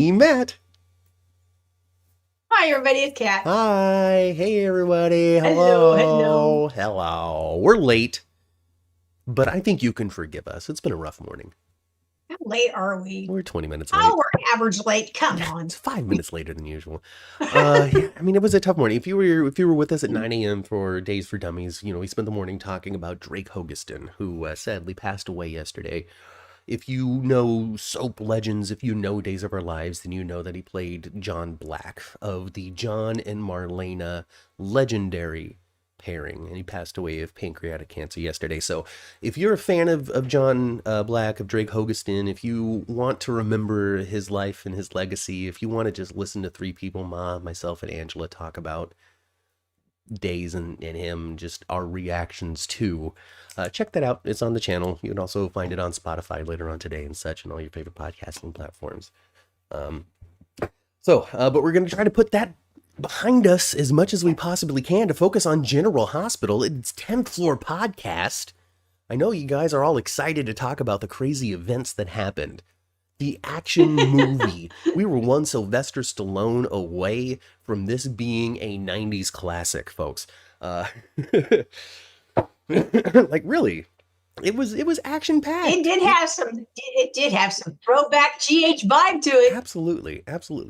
Matt. Hi, everybody. It's Kat. Hi. Hey, everybody. Hello, hello. Hello. We're late, but I think you can forgive us. It's been a rough morning. How late are we? We're 20 minutes late. Oh, we're average late. Come on. It's 5 minutes later than usual. I mean, it was a tough morning. If you were with us at 9 a.m. for Days for Dummies, we spent the morning talking about Drake Hogestyn, who sadly passed away yesterday. If you know soap legends, if you know Days of Our Lives, then you know that he played John Black of the John and Marlena legendary pairing, and he passed away of pancreatic cancer yesterday. So if you're a fan of John Black, of Drake Hogestyn, if you want to remember his life and his legacy, if you want to just listen to three people, Ma, myself, and Angela, talk about Days and him, just our reactions to. Check that out. It's on the channel. You can also find it on Spotify later on today and such, and all your favorite podcasting platforms. But we're going to try to put that behind us as much as we possibly can to focus on General Hospital. It's 10th Floor Podcast. I know you guys are all excited to talk about the crazy events that happened. The action movie. We were one Sylvester Stallone away from this being a 90s classic, folks. Like really, it was action packed. It did have some throwback GH vibe to it. Absolutely.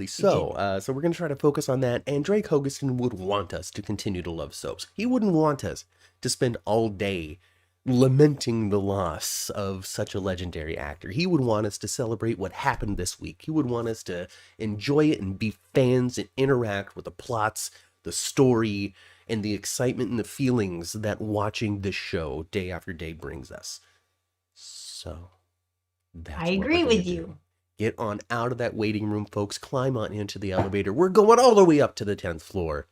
So we're gonna try to focus on that. And Drake Hogestyn would want us to continue to love soaps. He wouldn't want us to spend all day lamenting the loss of such a legendary actor. He would want us to celebrate what happened this week. He would want us to enjoy it and be fans and interact with the plots, the story, and the excitement and the feelings that watching this show day after day brings us. So I agree with you. Get on out of that waiting room, folks. Climb on into the elevator. We're going all the way up to the 10th floor,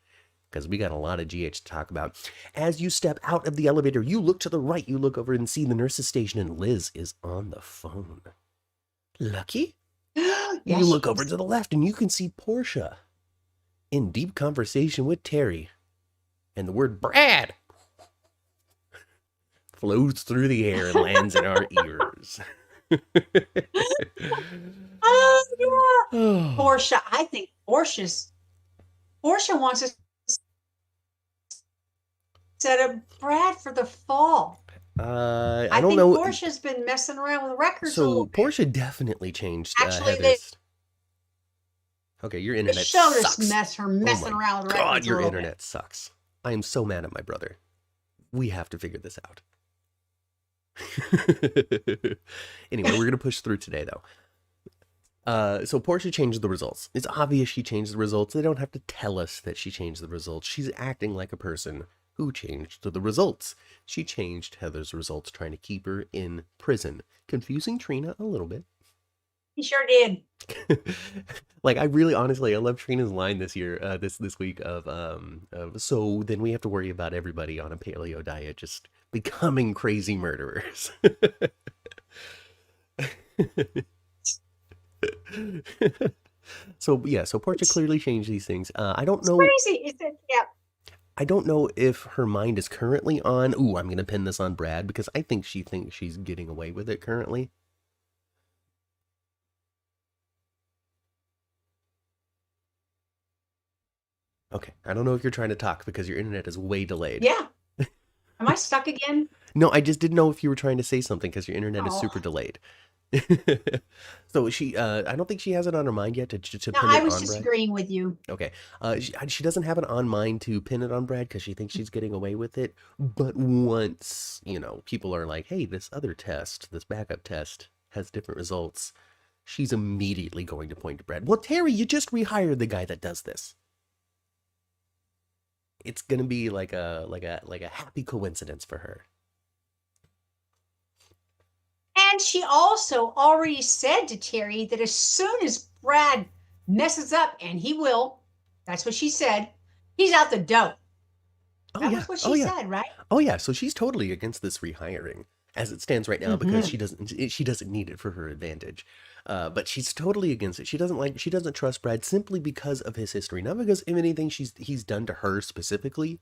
because we got a lot of GH to talk about. As you step out of the elevator, you look to the right, you look over and see the nurse's station, and Liz is on the phone. Lucky? Yes, you look over to the left, and you can see Portia in deep conversation with Terry. And the word Brad flows through the air and lands in our ears. Oh, yeah. Portia, I think Portia wants us set up Brad for the fall. I don't know. Portia's been messing around with records. So Portia definitely changed. Actually, okay, your internet sucks. Messing around with records. God, your internet sucks. I am so mad at my brother. We have to figure this out. Anyway, we're gonna push through today, though. So Portia changed the results. It's obvious she changed the results. They don't have to tell us that she changed the results. She's acting like a person who changed the results. She changed Heather's results, trying to keep her in prison, confusing Trina a little bit. He sure did. Like, I really, honestly, I love Trina's line this year, this week of so then we have to worry about everybody on a paleo diet just becoming crazy murderers. So Portia clearly changed these things. I don't know. It's crazy. Yeah. I don't know if her mind is currently on. Ooh, I'm gonna pin this on Brad because I think she thinks she's getting away with it currently. Okay, I don't know if you're trying to talk because your internet is way delayed. Yeah. Am I stuck again? No, I just didn't know if you were trying to say something because your internet is super delayed. So I don't think she has it on her mind yet to pin it on Brad. I was disagreeing with you. Okay. She doesn't have it on mind to pin it on Brad because she thinks she's getting away with it. But once, people are like, hey, this other test, this backup test has different results, she's immediately going to point to Brad. Well, Terry, you just rehired the guy that does this. It's gonna be like a happy coincidence for her. And she also already said to Terry that as soon as Brad messes up, and he will, that's what she said, he's out the door. That was what she said, right? Oh yeah, so she's totally against this rehiring as it stands right now because she doesn't need it for her advantage. But she's totally against it. She doesn't trust Brad simply because of his history, not because of anything he's done to her specifically,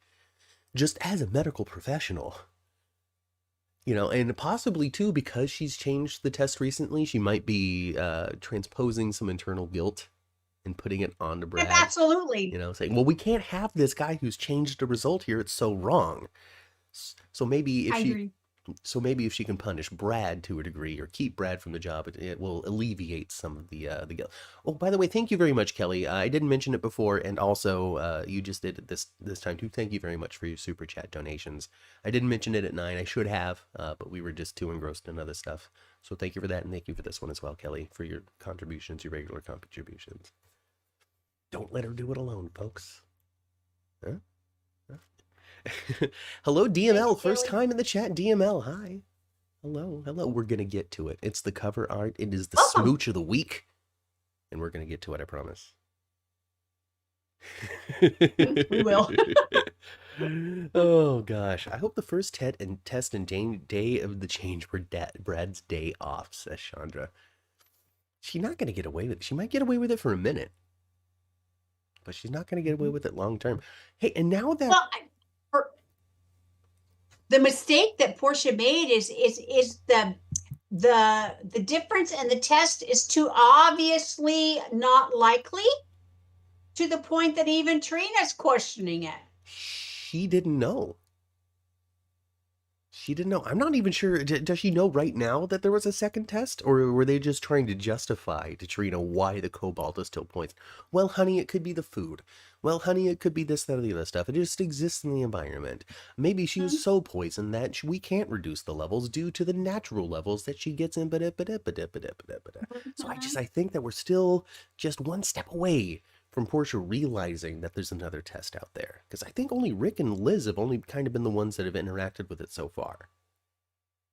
just as a medical professional. And possibly too, because she's changed the test recently, she might be transposing some internal guilt and putting it onto Brad. Absolutely. Saying, well, we can't have this guy who's changed the result here. It's so wrong. So maybe if I she agree. so maybe if she can punish Brad to a degree or keep Brad from the job, it will alleviate some of the guilt. Oh, by the way, thank you very much, Kelly. I didn't mention it before, and also you just did it this time too. Thank you very much for your super chat donations. I didn't mention it at 9. I should have, but we were just too engrossed in other stuff. So thank you for that, and thank you for this one as well, Kelly, for your contributions, your regular contributions. Don't let her do it alone, folks. Huh? Hello, DML. Thanks, First Kelly. time in the chat. DML, hi. Hello. We're going to get to it. It's the cover art. It is the Welcome. smooch of the week. And we're going to get to it, I promise. We will. Oh, gosh. I hope the first test and day of the change were Brad's day off, says Chandra. She's not going to get away with it. She might get away with it for a minute. But she's not going to get away with it long term. Hey, and now that... Well, the mistake that Portia made is the difference in the test is too obviously not likely to the point that even Trina's questioning it. She didn't know. She didn't know. I'm not even sure. Does she know right now that there was a second test? Or were they just trying to justify to Trina why the cobalt is still poisoned? Well, honey, it could be the food. Well, honey, it could be this, that, or the other stuff. It just exists in the environment. Maybe she was so poisoned that we can't reduce the levels due to the natural levels that she gets in. So I think that we're still just one step away from Portia realizing that there's another test out there. Because I think only Rick and Liz have only kind of been the ones that have interacted with it so far.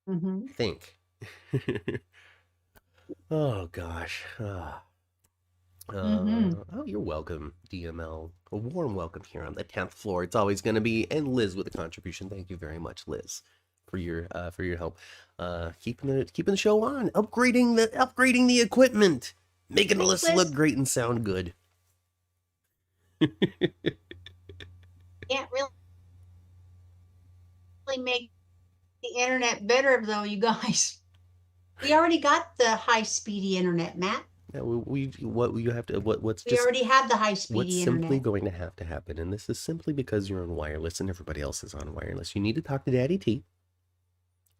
I think. Oh, gosh. Oh, you're welcome, DML. A warm welcome here on the 10th floor. It's always going to be, and Liz with a contribution. Thank you very much, Liz, for your help. Keeping the show on, upgrading the equipment, making us look great and sound good. Can't really make the internet better though, you guys. We already got the high-speedy internet, Matt. Yeah, we already have the high-speedy what's internet. Simply going to have to happen, and this is simply because you're on wireless and everybody else is on wireless. You need to talk to Daddy T,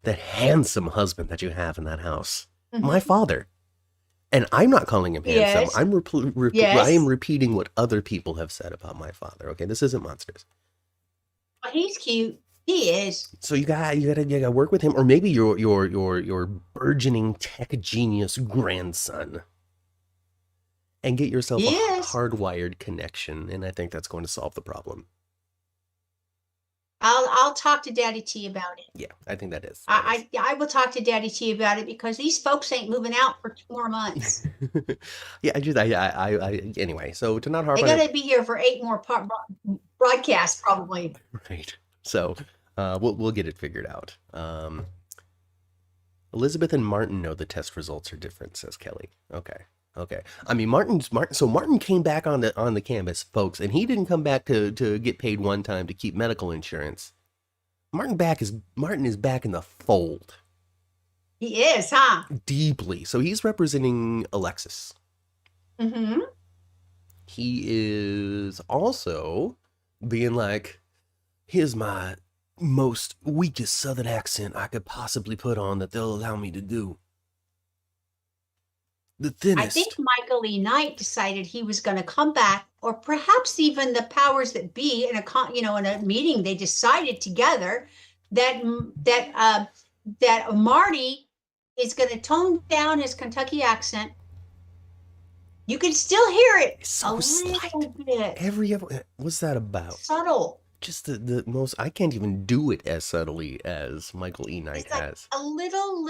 the handsome husband that you have in that house. My father. And I'm not calling him handsome. Yes. I am repeating what other people have said about my father. Okay, this isn't monsters. Well, he's cute. He is. So you gotta work with him, or maybe your burgeoning tech genius grandson, and get yourself a hardwired connection. And I think that's going to solve the problem. I'll talk to Daddy T about it. Yeah, I think that is. I will talk to Daddy T about it because these folks ain't moving out for 2 more months. Yeah, anyway, so to not harp on it. They gotta be here for 8 more broadcasts probably. Right. So we'll get it figured out. Elizabeth and Martin know the test results are different, says Kelly. Okay. I mean, Martin came back on the canvas, folks, and he didn't come back to get paid one time to keep medical insurance. Martin is back in the fold. He is, huh? Deeply. So he's representing Alexis. Mm-hmm. He is also being like, here's my most weakest southern accent I could possibly put on that they'll allow me to do. The thinnest. I think Michael E. Knight decided he was going to come back, or perhaps even the powers that be in a meeting they decided together that Marty is going to tone down his Kentucky accent. You can still hear it. It's so slight. What's that about? Subtle. Just the most, I can't even do it as subtly as Michael E. Knight has. A little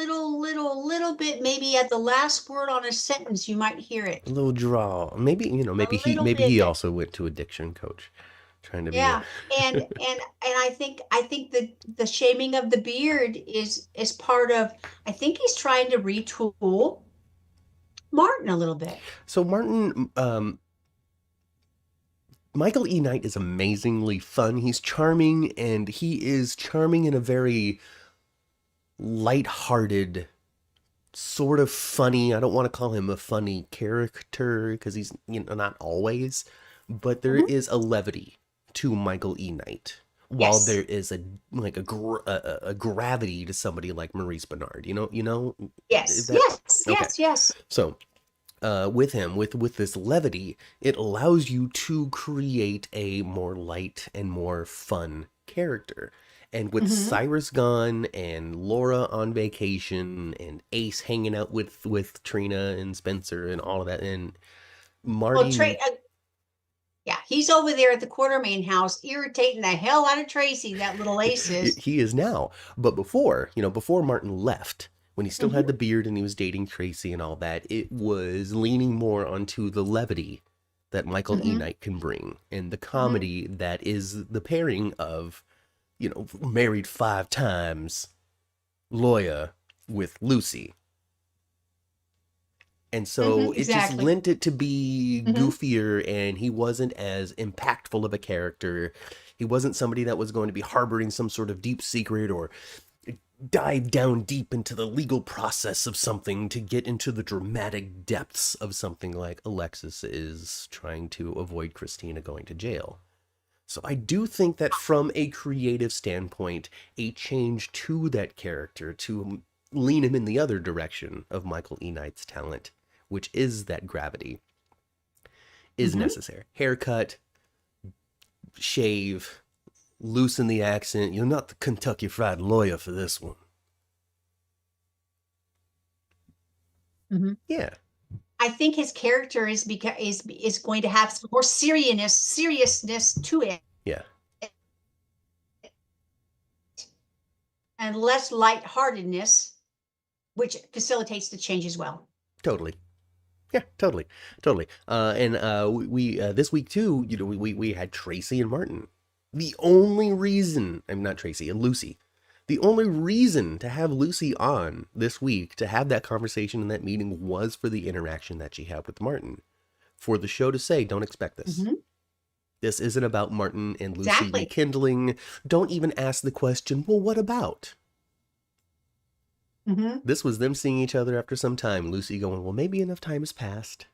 bit, maybe at the last word on a sentence, you might hear it. A little draw. Maybe he also went to a diction coach, trying to be. Yeah, and I think the shaming of the beard is part of. I think he's trying to retool Martin a little bit. So Martin, Michael E. Knight is amazingly fun. He's charming, and he is charming in a very lighthearted, sort of funny. I don't want to call him a funny character because he's, not always, but there Mm-hmm. is a levity to Michael E. Knight. While there Yes. is a gravity to somebody like Maurice Bernard, Yes. that Yes. okay. Yes. Yes. So with him, with this levity, it allows you to create a more light and more fun character. And with Mm-hmm. Cyrus gone and Laura on vacation and Ace hanging out with Trina and Spencer and all of that, and Well, Marty, yeah, he's over there at the Quartermain house, irritating the hell out of Tracy. That little Ace is. he is now. But before Martin left, when he still Mm-hmm. had the beard and he was dating Tracy and all that, it was leaning more onto the levity that Michael E. Mm-hmm. Knight can bring and the Mm-hmm. comedy that is the pairing of, married 5 times lawyer with Lucy. And so Mm-hmm. it just Exactly. lent it to be Mm-hmm. goofier, and he wasn't as impactful of a character. He wasn't somebody that was going to be harboring some sort of deep secret or dive down deep into the legal process of something to get into the dramatic depths of something like Alexis is trying to avoid Kirstina going to jail. So I do think that from a creative standpoint, a change to that character to lean him in the other direction of Michael E. Knight's talent, which is that gravity, is Mm-hmm. necessary. Haircut, shave, loosen the accent. You're not the Kentucky Fried Lawyer for this one. Mm-hmm. Yeah. I think his character is going to have some more seriousness to it, Yeah. and less lightheartedness, which facilitates the change as well. Totally. Yeah, totally, totally. And we this week too, we had Tracy and Martin. The only reason, I'm not Tracy, and Lucy. The only reason to have Lucy on this week to have that conversation in that meeting was for the interaction that she had with Martin. For the show to say, don't expect this. Mm-hmm. This isn't about Martin and Lucy Exactly. rekindling. Don't even ask the question, well, what about? Mm-hmm. This was them seeing each other after some time. Lucy going, well, maybe enough time has passed.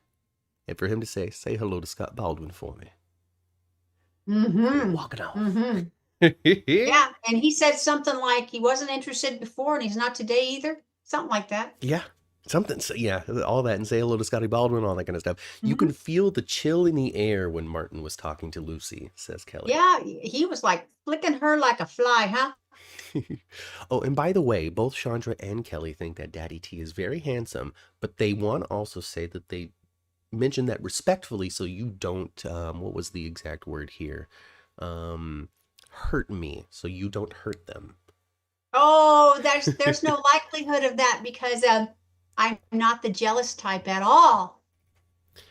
And for him to say hello to Scott Baldwin for me. Mm-hmm. Walking off. Mm-hmm. Yeah, and he said something like he wasn't interested before and he's not today either. Something like that. Yeah. Something. So, yeah, all that, and say hello to Scotty Baldwin, all that kind of stuff. Mm-hmm. You can feel the chill in the air when Martin was talking to Lucy, says Kelly. Yeah, he was like flicking her like a fly, huh? Oh, and by the way, both Chandra and Kelly think that Daddy T is very handsome, but they want to also say that they mention that respectfully so you don't, what was the exact word here? Hurt me, so you don't hurt them. Oh, there's no likelihood of that because I'm not the jealous type at all.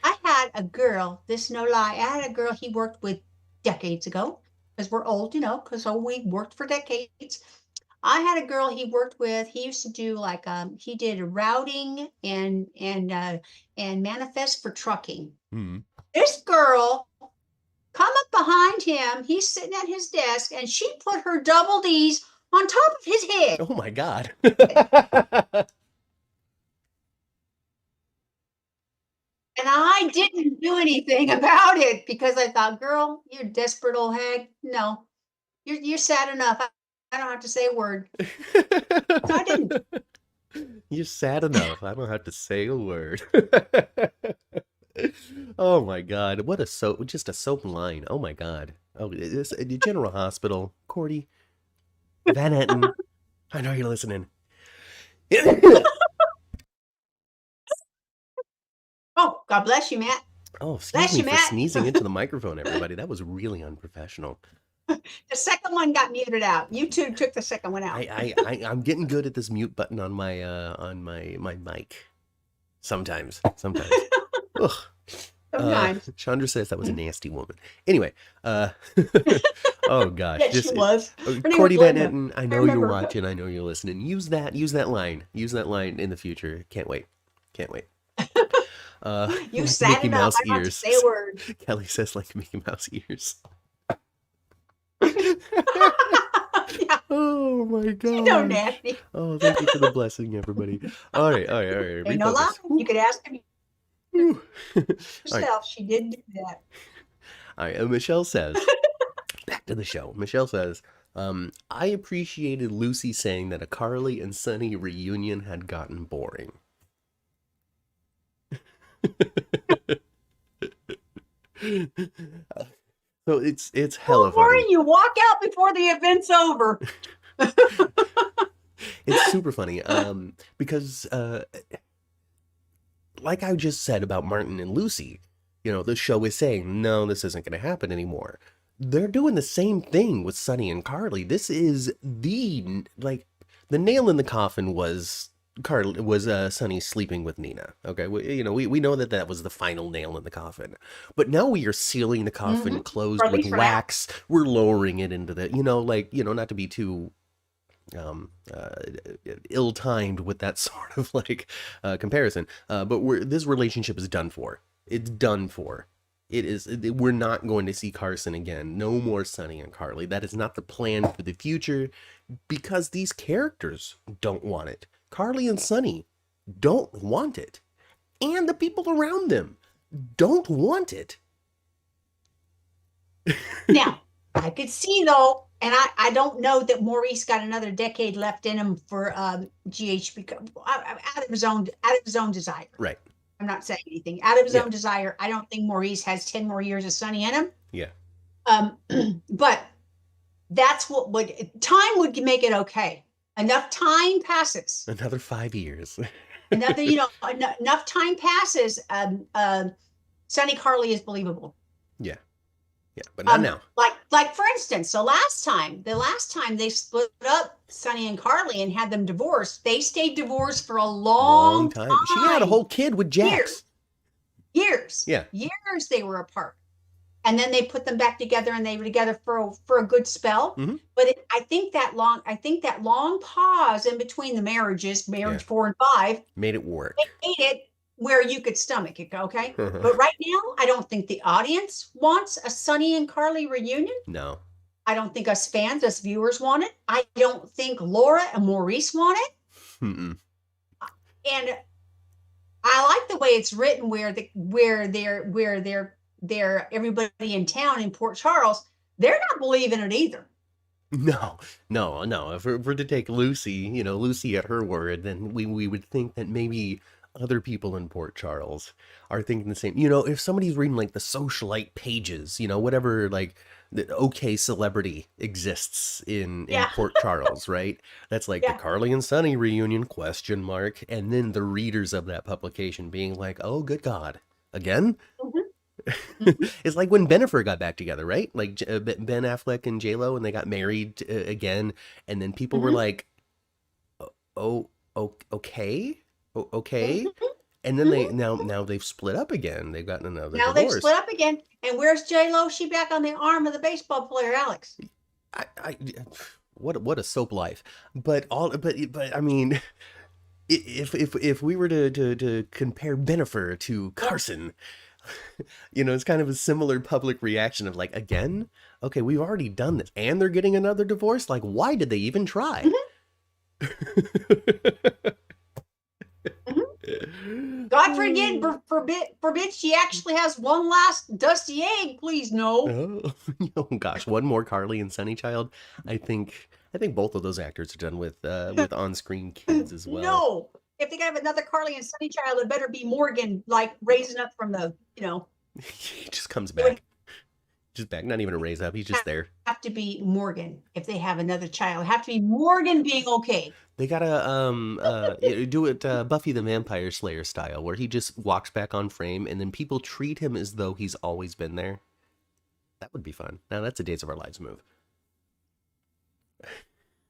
I had a girl, this no lie, I had a girl he worked with decades ago, because we're old, because we worked for decades. I had a girl he worked with. He used to do like he did routing and manifest for trucking. Mm-hmm. This girl come up behind him. He's sitting at his desk, and she put her double D's on top of his head. Oh my God. And I didn't do anything about it because I thought, girl, you're desperate old hag. No, you're sad enough. I don't have to say a word. So I didn't. You're sad enough. I don't have to say a word. Oh my God. What just a soap line. Oh my God. Oh, this General Hospital. Cordy. Van Etten. I know you're listening. Oh, God bless you, Matt. Oh, excuse Bless me you, for Matt. sneezing into the microphone, everybody. That was really unprofessional. The second one got muted out. You two took the second one out. I'm getting good at this mute button on my mic. Sometimes. Ugh. Sometimes. Chandra says that was a nasty woman. Anyway, oh gosh. Yes, she was. Cordy was Van Linda. Etten, I know you're watching, I know you're listening. Use that line. Use that line in the future. Can't wait. You sat Mickey it up. Mouse I don't have to ears. say a word. Kelly says like Mickey Mouse ears. Yeah, Oh my You know, gosh. nasty. Oh, thank you for the blessing, everybody. All right, all right, all right. Ain't no lie. Refocus. You could ask him Whew. All right, yourself. She did do that. all right. Michelle says, back to the show. Michelle says, I appreciated Lucy saying that a Carly and Sonny reunion had gotten boring. So it's hella funny. You walk out before the event's over. It's super funny. Because like I just said about Martin and Lucy, the show is saying, no, this isn't going to happen anymore. They're doing the same thing with Sonny and Carly. This is the nail in the coffin was Sonny sleeping with Nina. Okay, we know that was the final nail in the coffin, but now we are sealing the coffin closed with wax. We're lowering it into the not to be too ill-timed with that sort of comparison, but this relationship is done for. It's done for. We're not going to see Carson again. No more Sonny and Carly. That is not the plan for the future, because these characters don't want it. Carly and Sonny don't want it, and the people around them don't want it. Now, I could see though, and I don't know that Maurice got another decade left in him for GH, because out of his own desire. Right. I'm not saying anything. Out of his own desire, I don't think Maurice has 10 more years of Sonny in him. Yeah. But that's time would make it okay. Enough time passes. Another 5 years. Enough time passes. Sonny Carly is believable. Yeah. Yeah, but not now. Like for instance, the last time they split up Sonny and Carly and had them divorced, they stayed divorced for a long time. She had a whole kid with Jax. Years. Yeah. Years they were apart. And then they put them back together, and they were together for a good spell. Mm-hmm. But I think that long pause in between the marriage 4 and 5 made it work. Made it where you could stomach it, okay? But right now, I don't think the audience wants a Sonny and Carly reunion. No. I don't think us fans, us viewers want it. I don't think Laura and Maurice want it. Mm-mm. And I like the way it's written, where they're everybody in town in Port Charles, they're not believing it either. No. If we're to take Lucy, Lucy at her word, then we would think that maybe other people in Port Charles are thinking the same. If somebody's reading the socialite pages, whatever, the okay celebrity exists in Port Charles, right? That's the Carly and Sonny reunion ? And then the readers of that publication being like, oh, good God, again? Mm-hmm. It's like when Bennifer got back together, right? Ben Affleck and J-Lo, and they got married again, and then people were like, oh, okay. And then they now they've split up again. They've gotten another divorce. They've split up again. And where's J-Lo? She back on the arm of the baseball player Alex. What a soap life. But I mean, if we were to compare Bennifer to Carson, it's kind of a similar public reaction of again? Okay, we've already done this, and they're getting another divorce. Why did they even try? God forbid she actually has one last dusty egg. Please no. Oh gosh, one more Carly and Sonny child. I think both of those actors are done with on-screen kids as well. No, if they have another Carly and Sonny child, it better be Morgan, raising up from the He just comes back. Just back, not even a raise up. He's just there. Have to be Morgan if they have another child. Have to be Morgan being okay. They gotta do it Buffy the Vampire Slayer style, where he just walks back on frame, and then people treat him as though he's always been there. That would be fun. Now that's a Days of Our Lives move.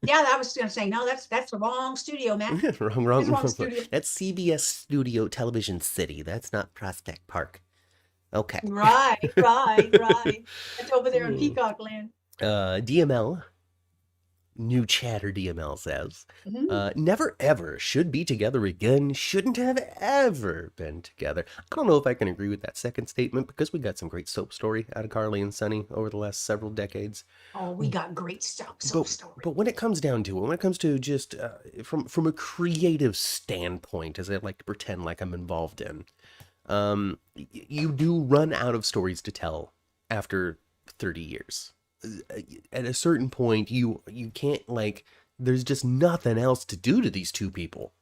Yeah, I was gonna say no. That's the wrong studio, man. wrong studio. That's CBS Studio Television City. That's not Prospect Park. Okay. Right. That's over there in Peacock Land. DML New chatter DML says. Mm-hmm. Never ever should be together again. Shouldn't have ever been together. I don't know if I can agree with that second statement because we got some great soap story out of Carly and Sonny over the last several decades. Oh, we got great stuff. Soap But story. but when it comes down to it, when it comes to just from a creative standpoint, as I like to pretend like I'm involved in, you do run out of stories to tell after 30 years. At a certain point, you can't, like, there's just nothing else to do to these two people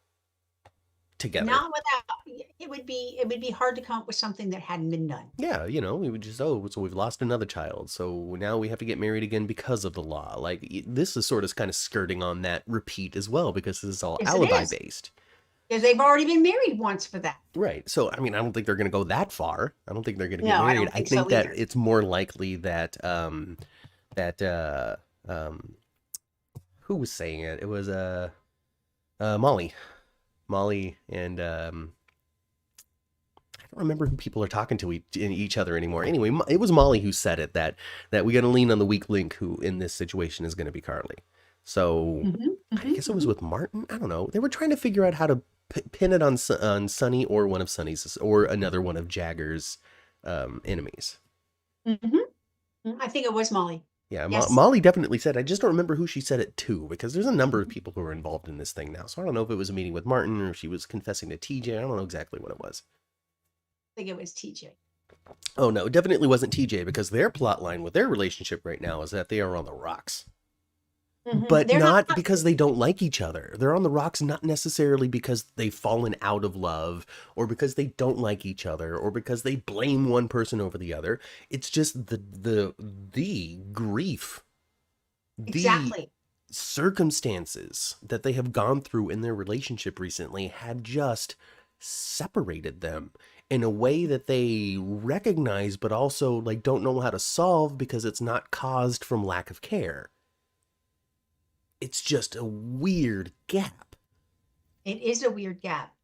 together. Not without it would be hard to come up with something that hadn't been done. Yeah, we would just, oh, so we've lost another child, so now we have to get married again because of the law. Like, this is sort of kind of skirting on that repeat as well, because this is all Yes, it alibi is. based. Because they've already been married once for that. Right. So, I mean, I don't think they're going to go that far. I don't think they're going to get No, I married. don't I think think so that either. it's more likely that that who was saying it? It was Molly. Molly and I don't remember who people are talking to each other anymore. Anyway, it was Molly who said it, that we got to lean on the weak link, who in this situation is going to be Carly. So Mm-hmm, I mm-hmm, guess it was mm-hmm, with Martin. I don't know. They were trying to figure out how to pin it on Sonny or one of Sonny's or another one of Jagger's enemies. mm-hmm. I think it was Molly. Yeah, Yes. Molly definitely said. I just don't remember who she said it to, because there's a number of people who are involved in this thing now. So I don't know if it was a meeting with Martin or if she was confessing to TJ. I don't know exactly what it was. I think it was TJ. Oh no, it definitely wasn't TJ, because their plot line with their relationship right now is that they are on the rocks. Mm-hmm. But They're not. not because they don't like each other. They're on the rocks not necessarily because they've fallen out of love or because they don't like each other or because they blame one person over the other. It's just the grief, the Exactly. circumstances that they have gone through in their relationship recently had just separated them in a way that they recognize but also, like, don't know how to solve because it's not caused from lack of care. It's just a weird gap. It is a weird gap.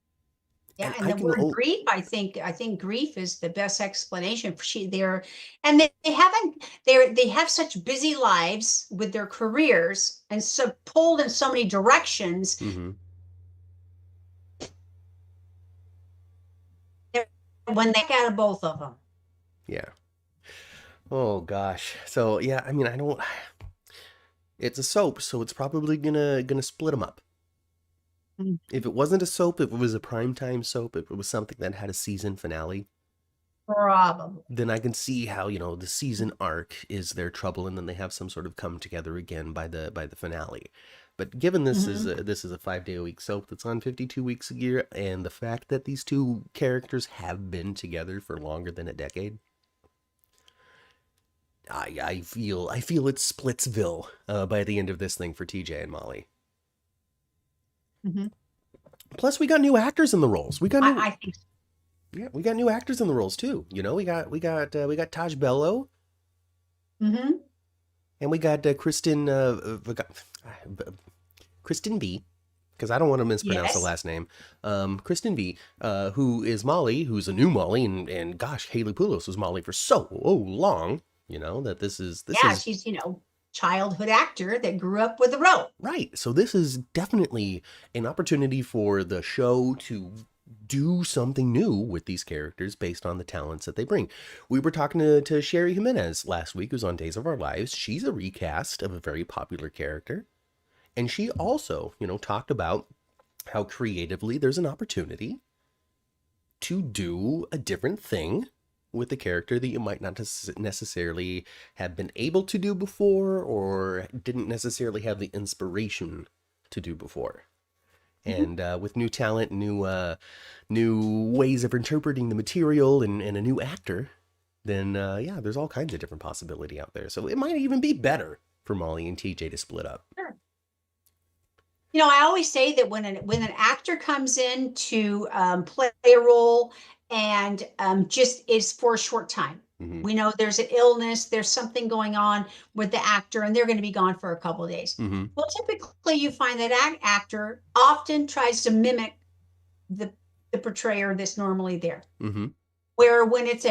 Yeah, And and I the can word grief, I think grief is the best explanation for and they haven't they have such busy lives with their careers and so pulled in so many directions. mm-hmm. When they got of both of them. Yeah. Oh gosh. So yeah, I mean, I don't. It's a soap, so it's probably gonna split them up. Mm. If it wasn't a soap, if it was a primetime soap, if it was something that had a season finale, Probably. then I can see how, the season arc is their trouble, and then they have some sort of come together again by the finale. But given Mm-hmm. this is a 5 day a week soap that's on 52 weeks a year, and the fact that these two characters have been together for longer than a decade, I feel it's Splitsville by the end of this thing for TJ and Molly. Mm-hmm. Plus, we got new actors in the roles. We got new I think so. Yeah, we got new actors in the roles too. We got Taj Bello, Mm-hmm. and we got Kristen B, because I don't want to mispronounce the Yes. last name. Kristen B, who is Molly, who's a new Molly, and gosh, Haley Poulos was Molly for so long. That this Yeah, is she's, childhood actor that grew up with the rope. right. So this is definitely an opportunity for the show to do something new with these characters based on the talents that they bring. We were talking to Sherry Jimenez last week, who's on Days of Our Lives. She's a recast of a very popular character. And she also, talked about how creatively there's an opportunity to do a different thing with the character that you might not necessarily have been able to do before or didn't necessarily have the inspiration to do before. Mm-hmm. And with new talent, new ways of interpreting the material, and a new actor, then yeah, there's all kinds of different possibility out there. So it might even be better for Molly and TJ to split up. Sure. I always say that when an actor comes in to play a role and just is for a short time, Mm-hmm. we know there's an illness, there's something going on with the actor, and they're going to be gone for a couple of days. Mm-hmm. Well, typically you find that actor often tries to mimic the portrayer that's normally there. Mm-hmm. Where when it's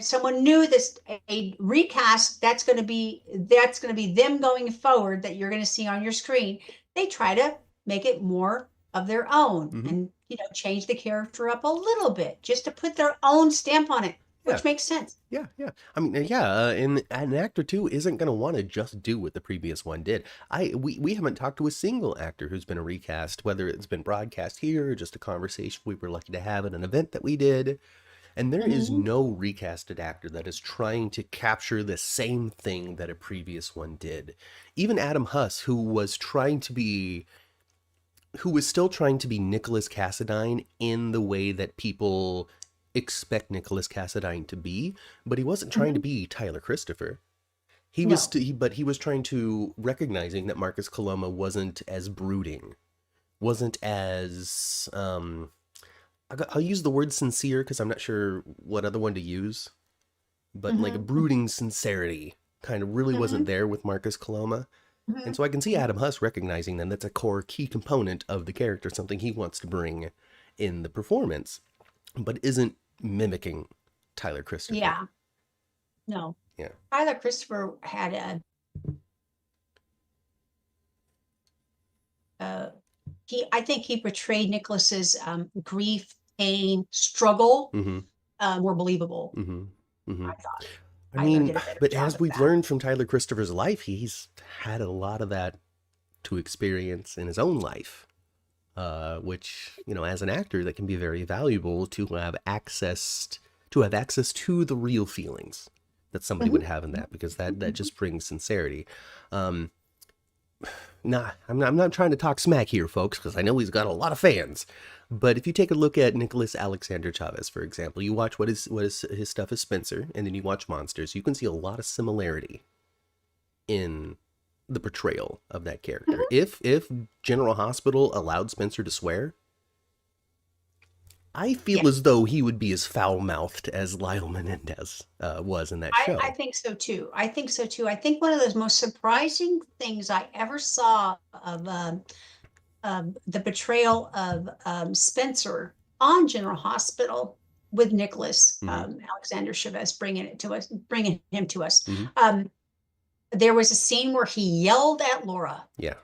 someone new, that's a recast, that's going to be them going forward that you're going to see on your screen. They try to make it more of their own Hmm. and change the character up a little bit just to put their own stamp on it, Yeah. which makes sense. Yeah, yeah. I mean, yeah, and an actor too isn't going to want to just do what the previous one did. We haven't talked to a single actor who's been a recast, whether it's been broadcast here or just a conversation we were lucky to have at an event that we did. And there is Mm-hmm. no recasted actor that is trying to capture the same thing that a previous one did. Even Adam Huss, who was still trying to be Nicholas Cassadine in the way that people expect Nicholas Cassadine to be, but he wasn't trying to Mm-hmm. be Tyler Christopher. No. But he was trying to recognizing that Marcus Coloma wasn't as brooding, wasn't as I'll use the word sincere because I'm not sure what other one to use, but like a Mm-hmm. brooding sincerity kind of really Mm-hmm. wasn't there with Marcus Coloma. And Mm-hmm. so I can see Mm-hmm. Adam Huss recognizing then that's a core key component of the character, something he wants to bring in the performance, but isn't mimicking Tyler Christopher. Yeah. No. Yeah. Tyler Christopher had I think he portrayed Nicholas's grief, pain, struggle Mm-hmm. more believable. Mm-hmm. Mm-hmm. I thought. I I thought he mean, did a better but job as of we've that. learned from Tyler Christopher's life, he's had a lot of that to experience in his own life. Which, as an actor, that can be very valuable to have access to the real feelings that somebody would Mm-hmm. have in that, because that Mm-hmm. just brings sincerity. Um, I'm not trying to talk smack here, folks, because I know he's got a lot of fans. But if you take a look at Nicholas Alexander Chavez, for example, you watch his stuff as Spencer, and then you watch Monsters, you can see a lot of similarity in the portrayal of that character. Mm-hmm. If General Hospital allowed Spencer to swear, I Yeah, feel as though he would be as foul mouthed as Lyle Menendez was in that I show. think so too. I think so too. I think one of those most surprising things I ever saw of the portrayal of Spencer on General Hospital with Nicholas Hmm. Alexander Chavez bringing him to us. Hmm. There was a scene where he yelled at Laura. Yeah,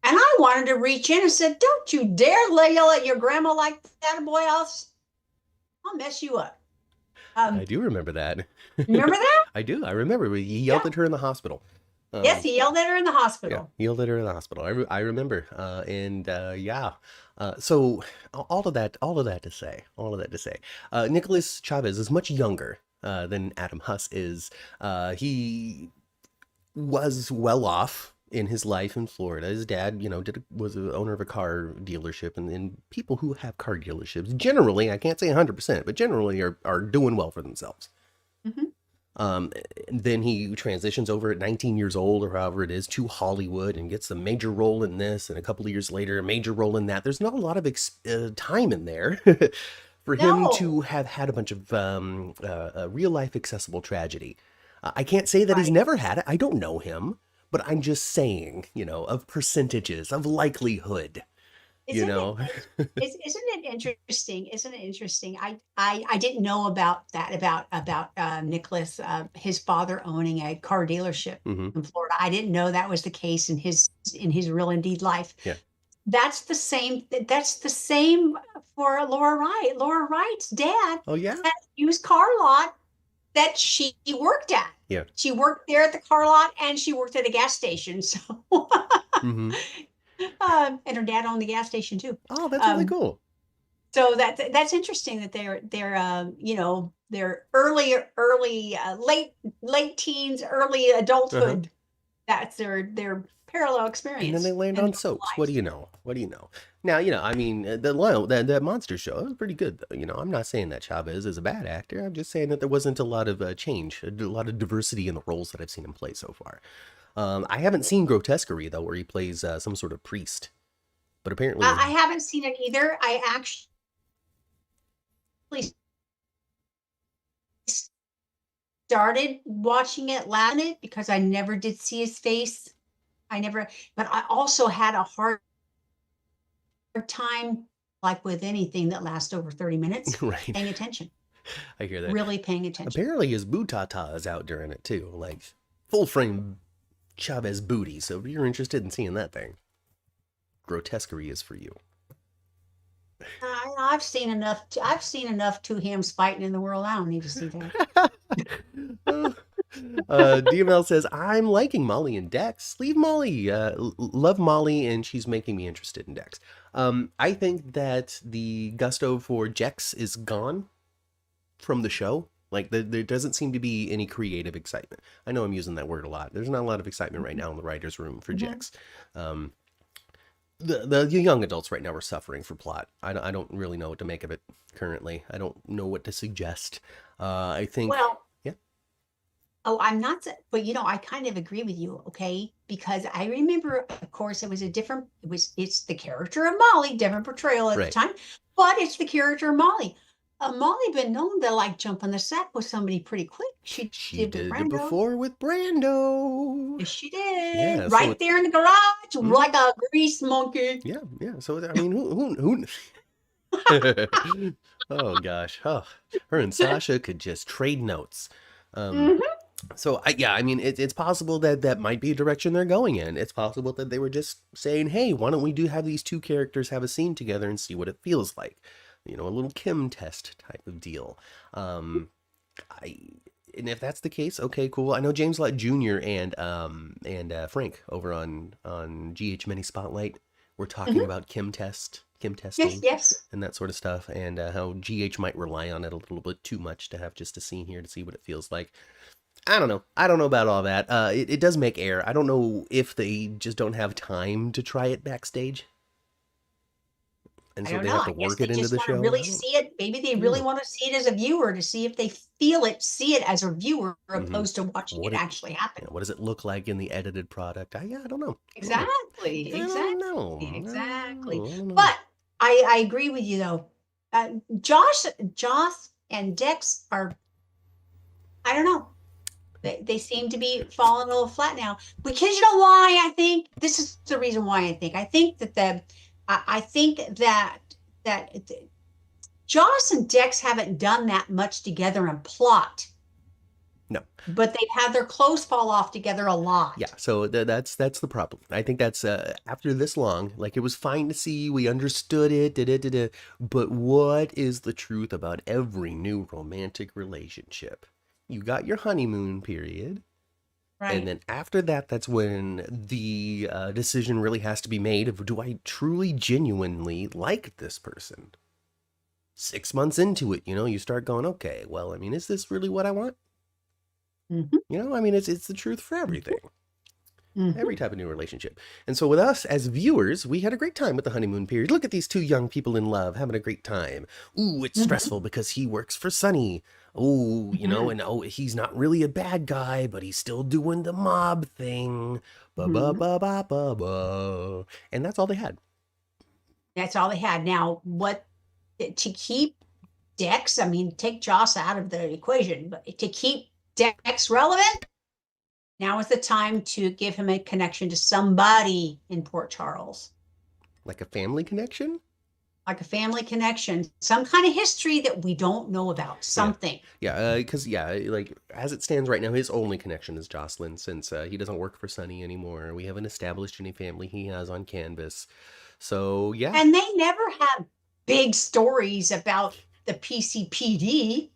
And I wanted to reach in and said, "Don't you dare yell at your grandma like that, boy! I'll mess you up." I Um, do remember that. remember that? I do. I remember he Yeah. yelled at her in the hospital. Yes, Um, he yelled at her in the yeah, hospital. he yelled at her in the hospital. I remember. And yeah. So all of that to say, Nicholas Chavez is much younger than Adam Huss is. He was well off in his life in Florida. His dad, was the owner of a car dealership, and people who have car dealerships generally, I can't say 100%, but generally are doing well for themselves. Mhm. Um, then he transitions over at 19 years old or however it is to Hollywood and gets a major role in this, and a couple of years later, a major role in that. There's not a lot of time in there for him to No, have had a bunch of real life accessible tragedy. I can't say that he's right. never had it. I don't know him, but I'm just saying, of percentages, of likelihood, you Isn't it? know. Isn't it interesting? Isn't it interesting? I didn't know about that about Nicholas, his father owning a car dealership Hmm. in Florida. I didn't know that was the case in his real indeed life. Yeah. That's the same. That's the same for Laura Wright. Laura Wright's dad Oh yeah. had a used car lot that she worked at. Yeah. She worked there at the car lot, and she worked at a gas station. So, Hmm. and her dad owned the gas station too. Oh, that's really Um, cool. so that's interesting that they're early late teens, early Uh-huh. adulthood. That's their parallel And then they experience land in on their soaps. What do lives. you know? What do you know? Now, I mean, that monster show was pretty good, though. I'm not saying that Chavez is a bad actor. I'm just saying that there wasn't a lot of change, a lot of diversity in the roles that I've seen him play so far. I haven't seen Grotesquerie, though, where he plays some sort of priest. But apparently, I haven't seen it either. I actually started watching it last minute because I never did see his face. I never, but I also had a hard time like with anything that lasts over 30 minutes, Right. paying attention. I hear that. Really paying attention. Apparently his bootata is out during it too, like full frame Chavez booty. So if you're interested in seeing that thing, grotesquerie is for you. I've seen enough. I've seen enough two hams fighting in the world. I don't need to see that. DML says, I'm liking Molly and Dex. Leave Molly. Love Molly, and she's making me interested in Dex. I think that the gusto for Jex is gone from the show. Like, there doesn't seem to be any creative excitement. I know I'm using that word a lot. There's not a lot of excitement right now in the writer's room for Jex. The young adults right now are suffering for plot. I don't really know what to make of it currently. I don't know what to suggest. I think... Well... Yeah. Oh, I'm not, but I kind of agree with you, okay? Because I remember, of course, it's the character of Molly, different portrayal at the time, but it's the character of Molly. Molly been known to like jump on the sack with somebody pretty quick. She did it before with Brando. Yes, she did. Yeah, right there in the garage, like a grease monkey. Yeah. So I mean, who? Oh gosh, her and Sasha could just trade notes. So I mean, it's possible that might be a direction they're going in. It's possible that they were just saying, hey, why don't we have these two characters have a scene together and see what it feels like? A little Kim test type of deal. And if that's the case, okay, cool. I know James Lott Jr. and Frank over on GH Mini Spotlight were talking about Kim testing, yes, and that sort of stuff, and how GH might rely on it a little bit too much to have just a scene here to see what it feels like. I don't know. I don't know about all that. It does make air. I don't know if they just don't have time to try it backstage. And so they have to work it into the show. Really see it. Maybe they really want to see it as a viewer to see if they feel it, see it as a viewer, opposed to watching it actually happen. What does it look like in the edited product? I don't know. Exactly. I don't know. Exactly. But I agree with you though. Joss and Dex are, I don't know. They seem to be falling a little flat now. Because you know why I think? This is the reason why I think. I think that Joss and Dex haven't done that much together in plot. No. But they've had their clothes fall off together a lot. Yeah, so that's the problem. I think that's after this long, like it was fine to see, we understood it, but what is the truth about every new romantic relationship? You got your honeymoon period. Right. And then after that, that's when the decision really has to be made of, do I truly, genuinely like this person? 6 months into it, you start going, okay, well, I mean, is this really what I want? I mean, it's the truth for everything. Every type of new relationship. And so with us as viewers, we had a great time with the honeymoon period. Look at these two young people in love having a great time. Ooh, it's stressful because he works for Sonny. Oh, and he's not really a bad guy, but he's still doing the mob thing. Ba-ba-ba-ba-ba-ba. And that's all they had. That's all they had. Now, to keep Dex, I mean, take Joss out of the equation, but to keep Dex relevant, now is the time to give him a connection to somebody in Port Charles. Like a family connection? Like a family connection. Some kind of history that we don't know about. Something. Yeah, because, like, as it stands right now, his only connection is Jocelyn, since he doesn't work for Sonny anymore. We haven't established any family he has on canvas. So, yeah. And they never have big stories about the PCPD.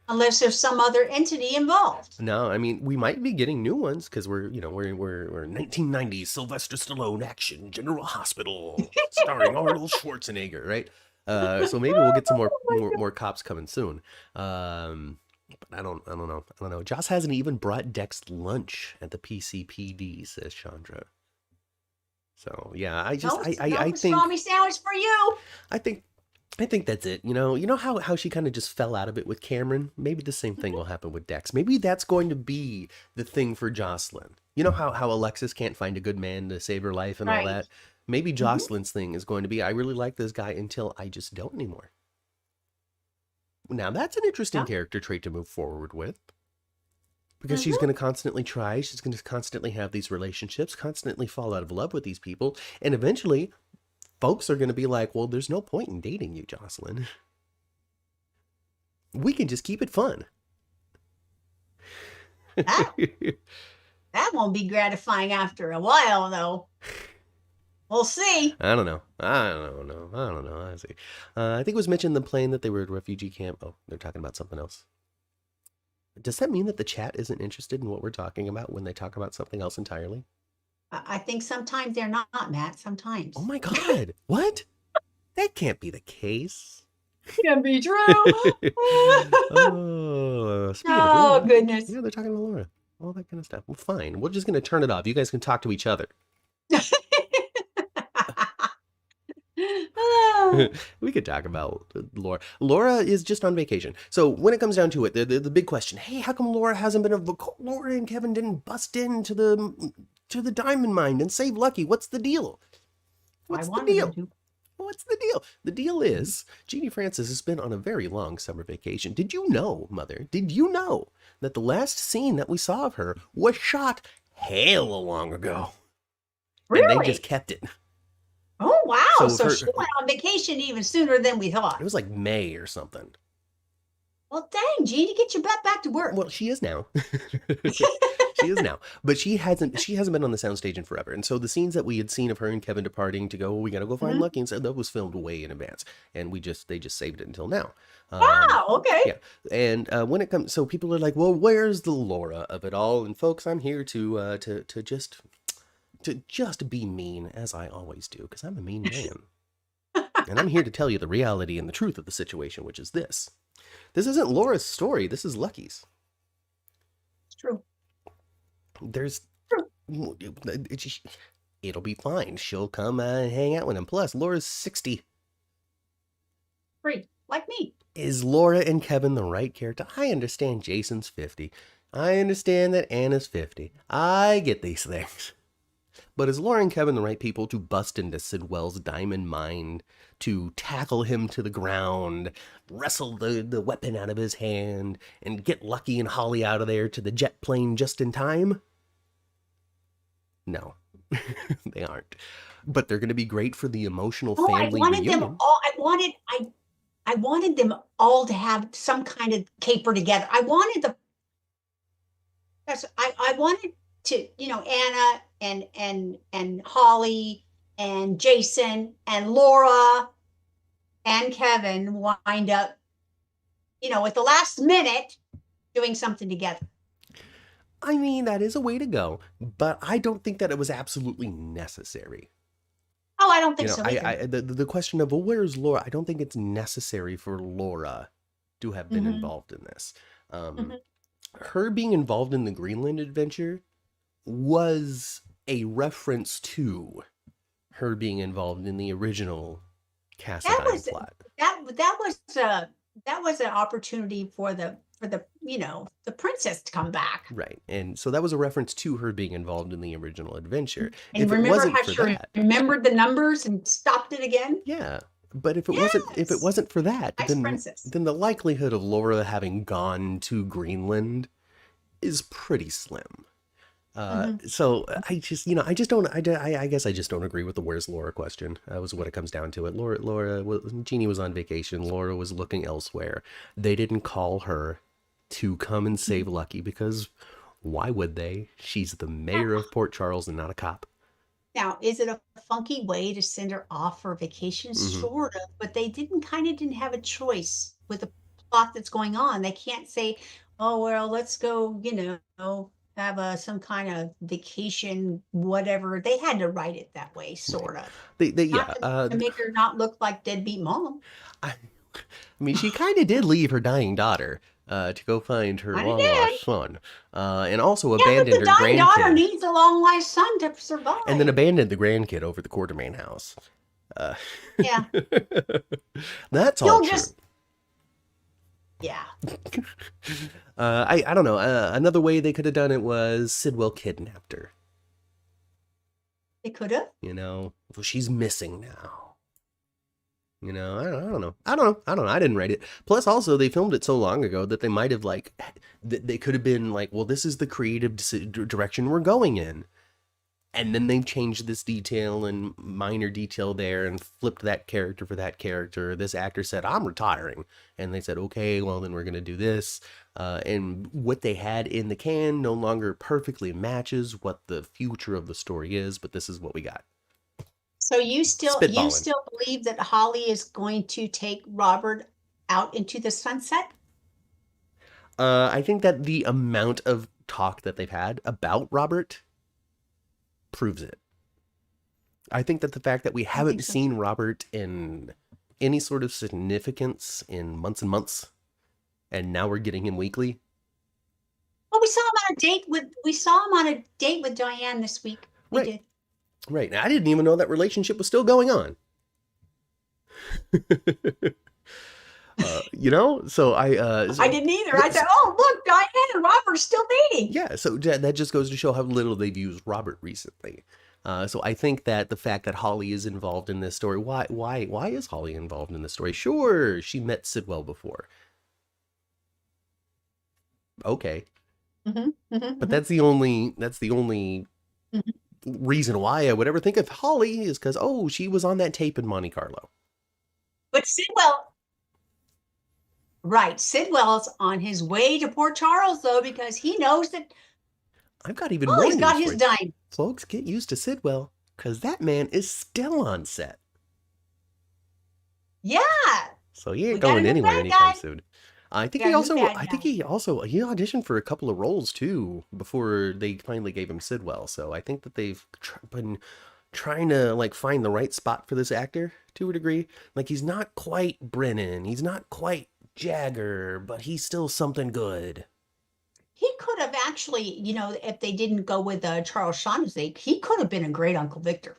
Unless there's some other entity involved. No, I mean, we might be getting new ones because we're 1990s Sylvester Stallone action General Hospital starring Arnold Schwarzenegger, right? So maybe we'll get some more cops coming soon. But I don't know. Joss hasn't even brought Dex lunch at the PCPD, says Chandra. So yeah, I think pastrami sandwich for you. I think that's it. You know how she kind of just fell out of it with Cameron? Maybe the same thing will happen with Dex. Maybe that's going to be the thing for Jocelyn. You know how Alexis can't find a good man to save her life and all that? Maybe Jocelyn's thing is going to be, I really like this guy until I just don't anymore. Now, that's an interesting character trait to move forward with. Because she's going to constantly try. She's going to constantly have these relationships, constantly fall out of love with these people. And eventually, folks are going to be like, well, there's no point in dating you, Jocelyn. We can just keep it fun. That, that won't be gratifying after a while, though. We'll see. I don't know. I see. I think it was mentioned in the plane that they were at a refugee camp. Oh, they're talking about something else. Does that mean that the chat isn't interested in what we're talking about when they talk about something else entirely? I think sometimes they're not, Matt. Sometimes. Oh my God. What? That can't be the case. Can't be true. Oh, Goodness. Yeah, they're talking about Laura. All that kind of stuff. Well, fine. We're just going to turn it off. You guys can talk to each other. We could talk about Laura. Laura is just on vacation. So when it comes down to it, the big question, hey, how come Laura hasn't been Laura and Kevin didn't bust into the diamond mine and save Lucky? What's the deal? What's the deal? What's the deal? The deal is Jeannie Francis has been on a very long summer vacation. Did you know, Mother? Did you know that the last scene that we saw of her was shot hella long ago? Really? And they just kept it. Oh, wow. So she went on vacation even sooner than we thought. It was like May or something. Well, dang, Jeannie, get your butt back to work. Well, she is now. She is now. But she hasn't been on the soundstage in forever. And so the scenes that we had seen of her and Kevin departing to go, we got to go find Lucky, and so that was filmed way in advance. And they just saved it until now. Wow, okay. Yeah. And when it comes, so people are like, well, where's the Laura of it all? And folks, I'm here to just be mean, as I always do, because I'm a mean man. And I'm here to tell you the reality and the truth of the situation, which is this. This isn't Laura's story. This is Lucky's. It's true. It'll be fine. She'll come and hang out with him. Plus, Laura's 60. Free, like me. Is Laura and Kevin the right character? I understand Jason's 50. I understand that Anna's 50. I get these things. But is Laura and Kevin the right people to bust into Sidwell's diamond mine, to tackle him to the ground, wrestle the weapon out of his hand, and get Lucky and Holly out of there to the jet plane just in time? No, they aren't. But they're going to be great for the emotional family reunion. I wanted them all to have some kind of caper together. I wanted to, Anna and Holly and Jason and Laura and Kevin wind up, at the last minute doing something together. I mean, that is a way to go, but I don't think that it was absolutely necessary. Oh, I don't think so either. The question of, well, where's Laura? I don't think it's necessary for Laura to have been involved in this. Her being involved in the Greenland adventure was a reference to her being involved in the original Cassadine plot. That was an opportunity for the princess to come back. Right. And so that was a reference to her being involved in the original adventure. And if remember how she remembered the numbers and stopped it again? Yeah. But if it wasn't for that, then the likelihood of Laura having gone to Greenland is pretty slim. So I guess I just don't agree with the where's Laura question. That was what it comes down to. Jeannie was on vacation. Laura was looking elsewhere. They didn't call her to come and save Lucky because why would they? She's the mayor of Port Charles and not a cop. Now, is it a funky way to send her off for vacation? Sort of, but they didn't have a choice with the plot that's going on. They can't say, oh, well, let's go, have some kind of vacation, whatever. They had to write it that way, sort of. To make her not look like deadbeat mom. I mean, she kind of did leave her dying daughter to go find her long-lost son, and also abandoned her grandkid. The dying daughter needs a long-lost son to survive. And then abandoned the grandkid over the Quartermain house. Yeah. That's all true. Yeah. I don't know. Another way they could have done it was Sidwell kidnapped her. They could have. Well, she's missing now. I don't know. I didn't write it. Plus, also, they filmed it so long ago that they might have they could have been like, well, this is the creative direction we're going in. And then they've changed this detail and minor detail there and flipped that character for that character. This actor said, I'm retiring. And they said, okay, well, then we're going to do this. And what they had in the can no longer perfectly matches what the future of the story is, but this is what we got. So you still Spitballing. believe that Holly is going to take Robert out into the sunset? I think that the amount of talk that they've had about Robert proves it. I think that the fact that we haven't seen Robert in any sort of significance in months and months, and now we're getting him weekly. Well, we saw him on a date with Diane this week. We Right. did. Right. Now, I didn't even know that relationship was still going on. So I didn't either. I said, oh, look, Diane and Robert are still dating. Yeah, so that just goes to show how little they've used Robert recently. So I think that the fact that Holly is involved in this story, why is Holly involved in this story? Sure, she met Sidwell before. Okay. But that's the only reason why I would ever think of Holly is because, oh, she was on that tape in Monte Carlo. But Sidwell's on his way to Port Charles, though, because he knows that I've got even more he's news got for his you. dime. Folks, get used to Sidwell, because that man is still on set. Yeah. So he ain't going anywhere anytime soon. I think he auditioned for a couple of roles too before they finally gave him Sidwell. So I think that they've been trying to like find the right spot for this actor to a degree. Like he's not quite Brennan, he's not quite Jagger, but he's still something good. He could have actually, if they didn't go with Charles Shaughnessy, he could have been a great Uncle Victor.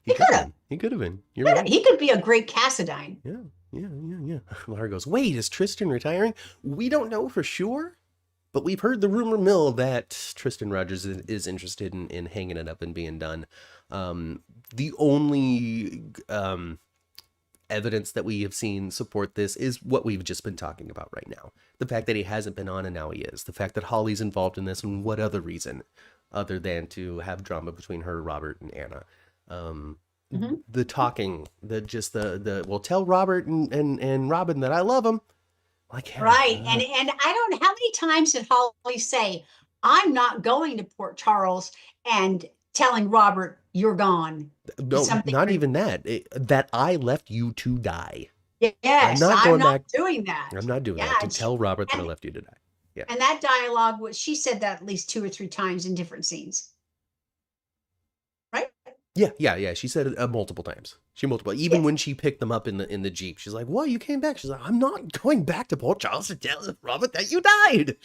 He could have. He could have been. You're right. He could be a great Cassadine. Yeah. Laura goes, wait, is Tristan retiring? We don't know for sure, but we've heard the rumor mill that Tristan Rogers is interested in hanging it up and being done. The only evidence that we have seen support this is what we've just been talking about right now. The fact that he hasn't been on and now he is. The fact that Holly's involved in this, and what other reason other than to have drama between her, Robert, and Anna. The talking, well, tell Robert and Robin that I love them. Like, right. And I don't know how many times did Holly say, I'm not going to Port Charles, and telling Robert you're gone. No, not even that. That I left you to die. Yes, I'm not doing that. I'm not doing that. To tell Robert that I left you to die. Yeah. And that dialogue was, she said that at least 2 or 3 times in different scenes. Right? Yeah. She said it multiple times. Even when she picked them up in the Jeep, she's like, "Well, you came back." She's like, "I'm not going back to Port Charles to tell Robert that you died."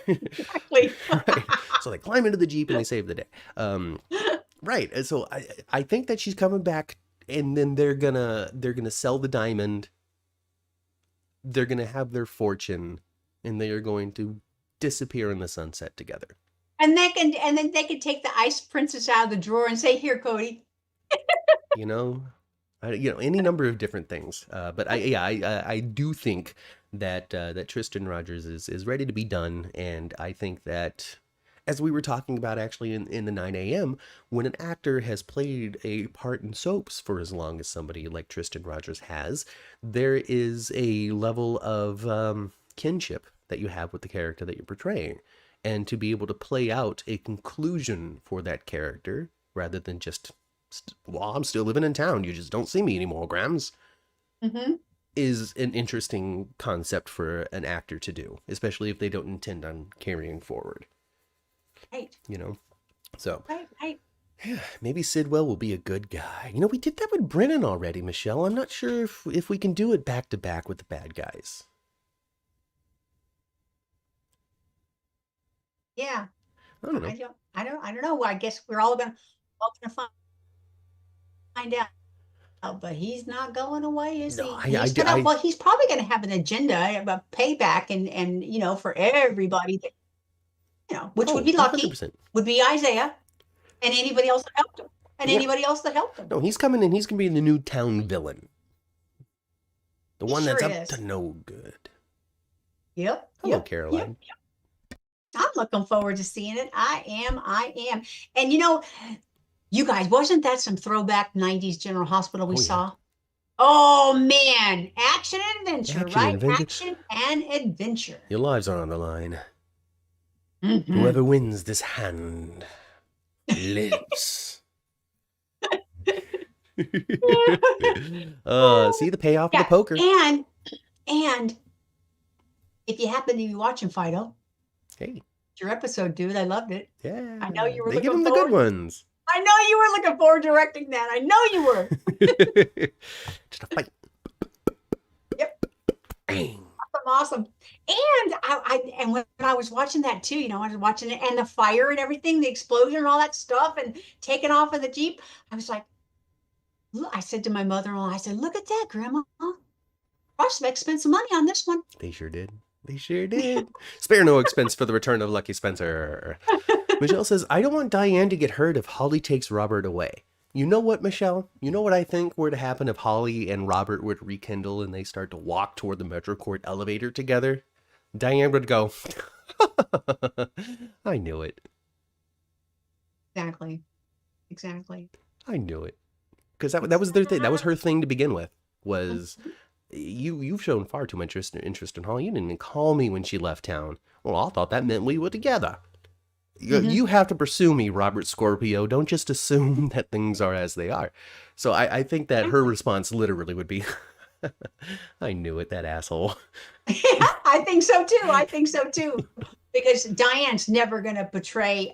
Exactly. Right. So they climb into the Jeep and they save the day. Right. And so I think that she's coming back, and then they're gonna sell the diamond. They're gonna have their fortune, and they are going to disappear in the sunset together. And then they can take the ice princess out of the drawer and say, "Here, Cody." Any number of different things. But I do think that Tristan Rogers is ready to be done, and I think that, as we were talking about actually in the 9 a.m., when an actor has played a part in soaps for as long as somebody like Tristan Rogers has, there is a level of kinship that you have with the character that you're portraying. And to be able to play out a conclusion for that character rather than just, well, I'm still living in town, you just don't see me anymore, Grams, is an interesting concept for an actor to do, especially if they don't intend on carrying forward. Right. So. Right. Yeah, maybe Sidwell will be a good guy. We did that with Brennan already, Michelle. I'm not sure if we can do it back to back with the bad guys. Yeah. I don't know. I don't know. I guess we're all gonna find out. But he's not going away, is he? Well, he's probably going to have an agenda about payback and for everybody that which would be lucky, 100%. Would be Isaiah and anybody else that helped him. No, he's coming in. He's going to be the new town villain. The one that's up to no good. Yep. Hello, Caroline. Yep. I'm looking forward to seeing it. I am. And you guys, wasn't that some throwback 90s General Hospital we Oh yeah. saw? Oh man, action and adventure, Action right? adventure. Action and adventure. Your lives are on the line. Mm-hmm. Whoever wins this hand lives. See the payoff of the Yeah, poker. and if you happen to be watching Fido, Hey, it's your episode, dude. I loved it. yeah, I know you were they give looking him the good forward. ones. I know you were looking forward to directing that. I know you were. Just a fight. Yep. Bang. Awesome. And and when I was watching that too, I was watching it and the fire and everything, the explosion and all that stuff, and taking off in the Jeep. I was like, look, I said to my mother-in-law, I said, look at that, Grandma. Prospect spent some money on this one. They sure did. They sure did. Spare no expense for the return of Lucky Spencer. Michelle says, I don't want Diane to get hurt if Holly takes Robert away. You know what, Michelle? You know what I think were to happen if Holly and Robert would rekindle and they start to walk toward the Metro Court elevator together? Diane would go, I knew it. Exactly. I knew it. Because that was their thing. That was her thing to begin with. Was you've shown far too much interest in Holly. You didn't even call me when she left town. Well, I thought that meant we were together. You have to pursue me, Robert Scorpio. Don't just assume that things are as they are. So I think that her response literally would be, I knew it, that asshole. I think so too. Because Diane's never going to portray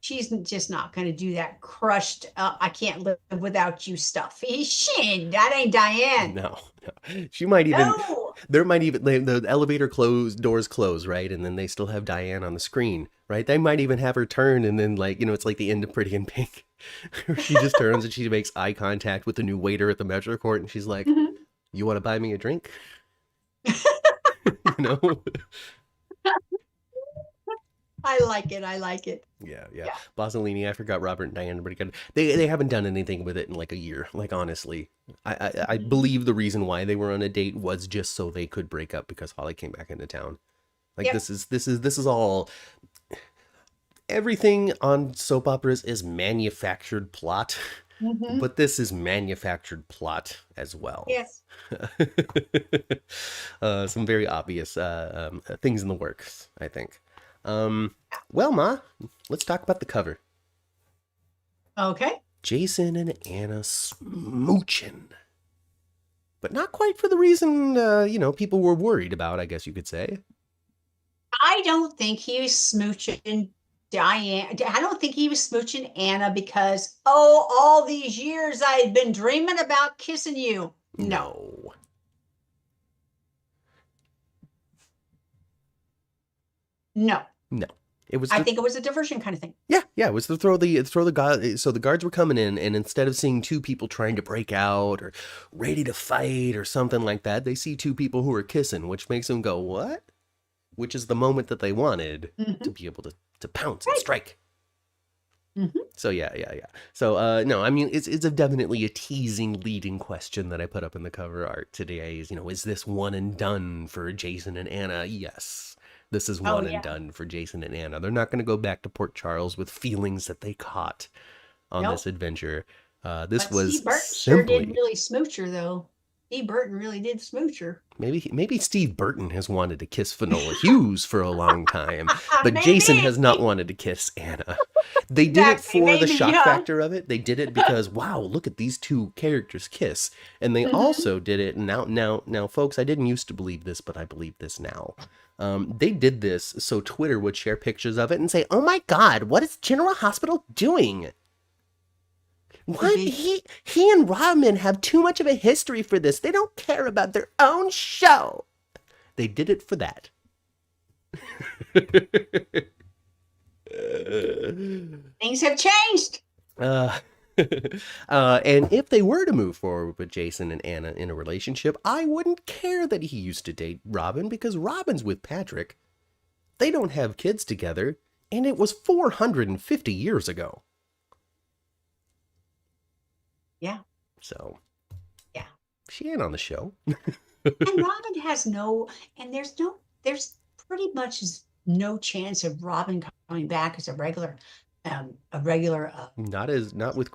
she's just not going to do that crushed, I can't live without you stuff. That ain't Diane. No. She might even, there might even, the elevator doors close, right? And then they still have Diane on the screen, right? They might even have her turn and then it's like the end of Pretty in Pink. She just turns and she makes eye contact with the new waiter at the Metro Court and she's like, you want to buy me a drink? I like it. Yeah. Bossellini, I forgot Robert and Diane, but they haven't done anything with it in like a year. Like, honestly, I believe the reason why they were on a date was just so they could break up because Holly came back into town. Like, this is all, everything on soap operas is manufactured plot, but this is manufactured plot as well. Yes. Some very obvious things in the works, I think. Well, Ma, let's talk about the cover. Okay. Jason and Anna smooching. But not quite for the reason, people were worried about, I guess you could say. I don't think he was smooching Diane. I don't think he was smooching Anna because, all these years I had been dreaming about kissing you. No. It was. I think it was a diversion kind of thing. Yeah. It was to throw the guard. So the guards were coming in, and instead of seeing two people trying to break out or ready to fight or something like that, they see two people who are kissing, which makes them go, "What?" Which is the moment that they wanted to be able to pounce and strike. So yeah. So no, I mean it's definitely a teasing leading question that I put up in the cover art today. Is this one and done for Jason and Anna? Yes. This is one and done for Jason and Anna. They're not going to go back to Port Charles with feelings that they caught on this adventure. This was Steve Burton sure did really smooch her, though. Steve Burton really did smooch her. Maybe Steve Burton has wanted to kiss Finola Hughes for a long time, but Jason has not wanted to kiss Anna. They did it for the shock factor of it. They did it because, wow, look at these two characters kiss. And they also did it, and now, folks, I didn't used to believe this, but I believe this now. They did this so Twitter would share pictures of it and say, oh my God, what is General Hospital doing? What? He and Rodman have too much of a history for this. They don't care about their own show. They did it for that. Things have changed. And if they were to move forward with Jason and Anna in a relationship, I wouldn't care that he used to date Robin because Robin's with Patrick. They don't have kids together, and it was 450 years ago. Yeah. So, yeah, she ain't on the show. And Robin has no, and there's pretty much no chance of Robin coming back as a regular. Not with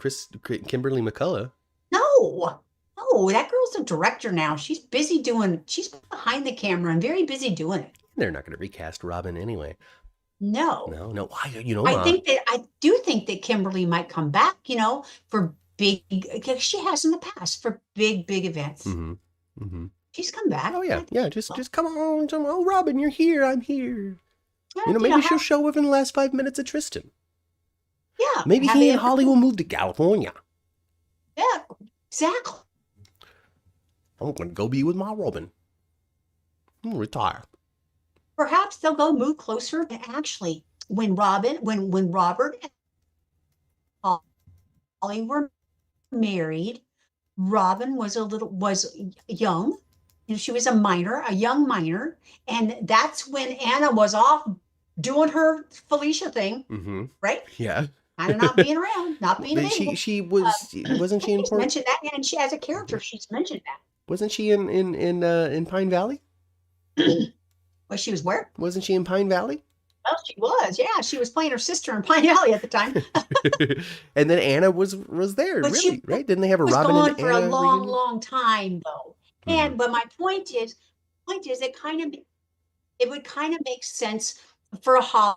Kimberly McCullough. No, no, that girl's a director now. She's behind the camera and very busy doing it. They're not going to recast Robin anyway. No, No, no. Why? I do think that Kimberly might come back, for big, because she has in the past for big events. Mm-hmm. Mm-hmm. She's come back. Oh yeah, yeah. Just come on. Oh, Robin, you're here. I'm here. Yeah, Maybe she'll show up in the last 5 minutes of Tristan. Yeah. Maybe he and Holly will move to California. Yeah, exactly. I'm going to go be with my Robin. I'm gonna retire. Perhaps they'll go move closer. Actually, when Robert and Holly were married, Robin was young. She was a young minor, and that's when Anna was off doing her Felicia thing, Mm-hmm. right? Yeah. Kind of not being around, not being available. Wasn't she in She's mentioned that, and she as a character, she's mentioned that. Wasn't she in Pine Valley? Well, she was where? Wasn't she in Pine Valley? Well, she was. Yeah, she was playing her sister in Pine Valley at the time. And then Anna was there, But really, right? Didn't they have a was Robin gone and for Anna a long, reunion? long time though. But my point is, it would kind of make sense for Holly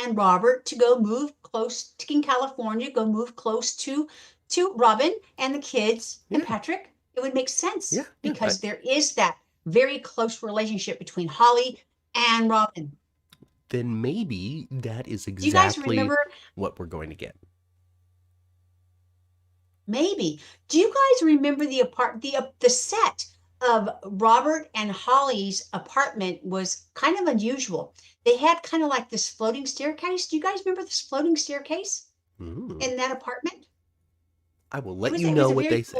and Robert to go move close to in California, go move close to Robin and the kids and Patrick. It would make sense because there is that very close relationship between Holly and Robin. Then maybe that is Do you guys exactly remember? what we're going to get. Maybe. Do you guys remember the set of Robert and Holly's apartment was kind of unusual. They had kind of like this floating staircase. Do you guys remember this floating staircase in that apartment? I will let you know what they say.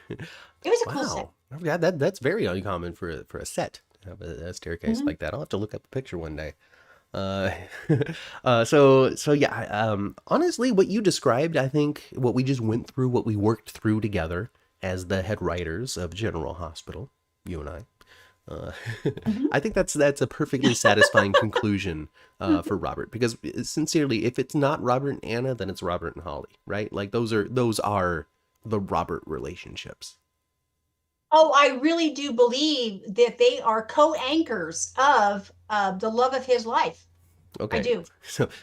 It was a cool set. Yeah, that's very uncommon for a set to have a staircase like that. I'll have to look up a picture one day. So yeah, honestly, what you described, I think what we just went through, what we worked through together as the head writers of General Hospital, you and I, I think that's a perfectly satisfying conclusion for Robert, because sincerely, if it's not Robert and Anna, then it's Robert and Holly, right? Like those are the Robert relationships. Oh, I really do believe that they are co-anchors of the love of his life. Okay. I do.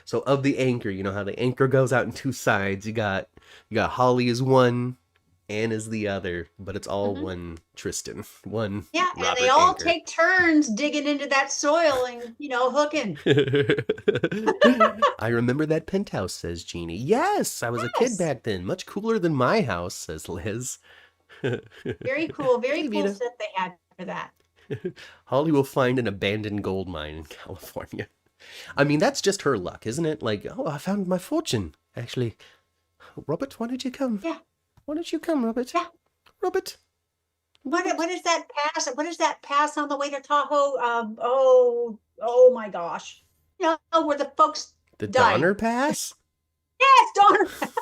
So of the anchor, you know how the anchor goes out in two sides. You got Holly is one, Anne is the other, but it's all one Tristan, one. Yeah, Robert and they all anchor. take turns digging into that soil and hooking. I remember that penthouse, says Jeannie. Yes, I was a kid back then. Much cooler than my house, says Liz. Very cool. Very cool set they had for that. Holly will find an abandoned gold mine in California. I mean, that's just her luck, isn't it? Like, oh, I found my fortune. Actually, Robert, why did you come? Yeah. Why did you come, Robert? Yeah. Robert. What is that pass? What is that pass on the way to Tahoe? Oh my gosh. Where the folks The died. Donner Pass? Yes, Donner Pass.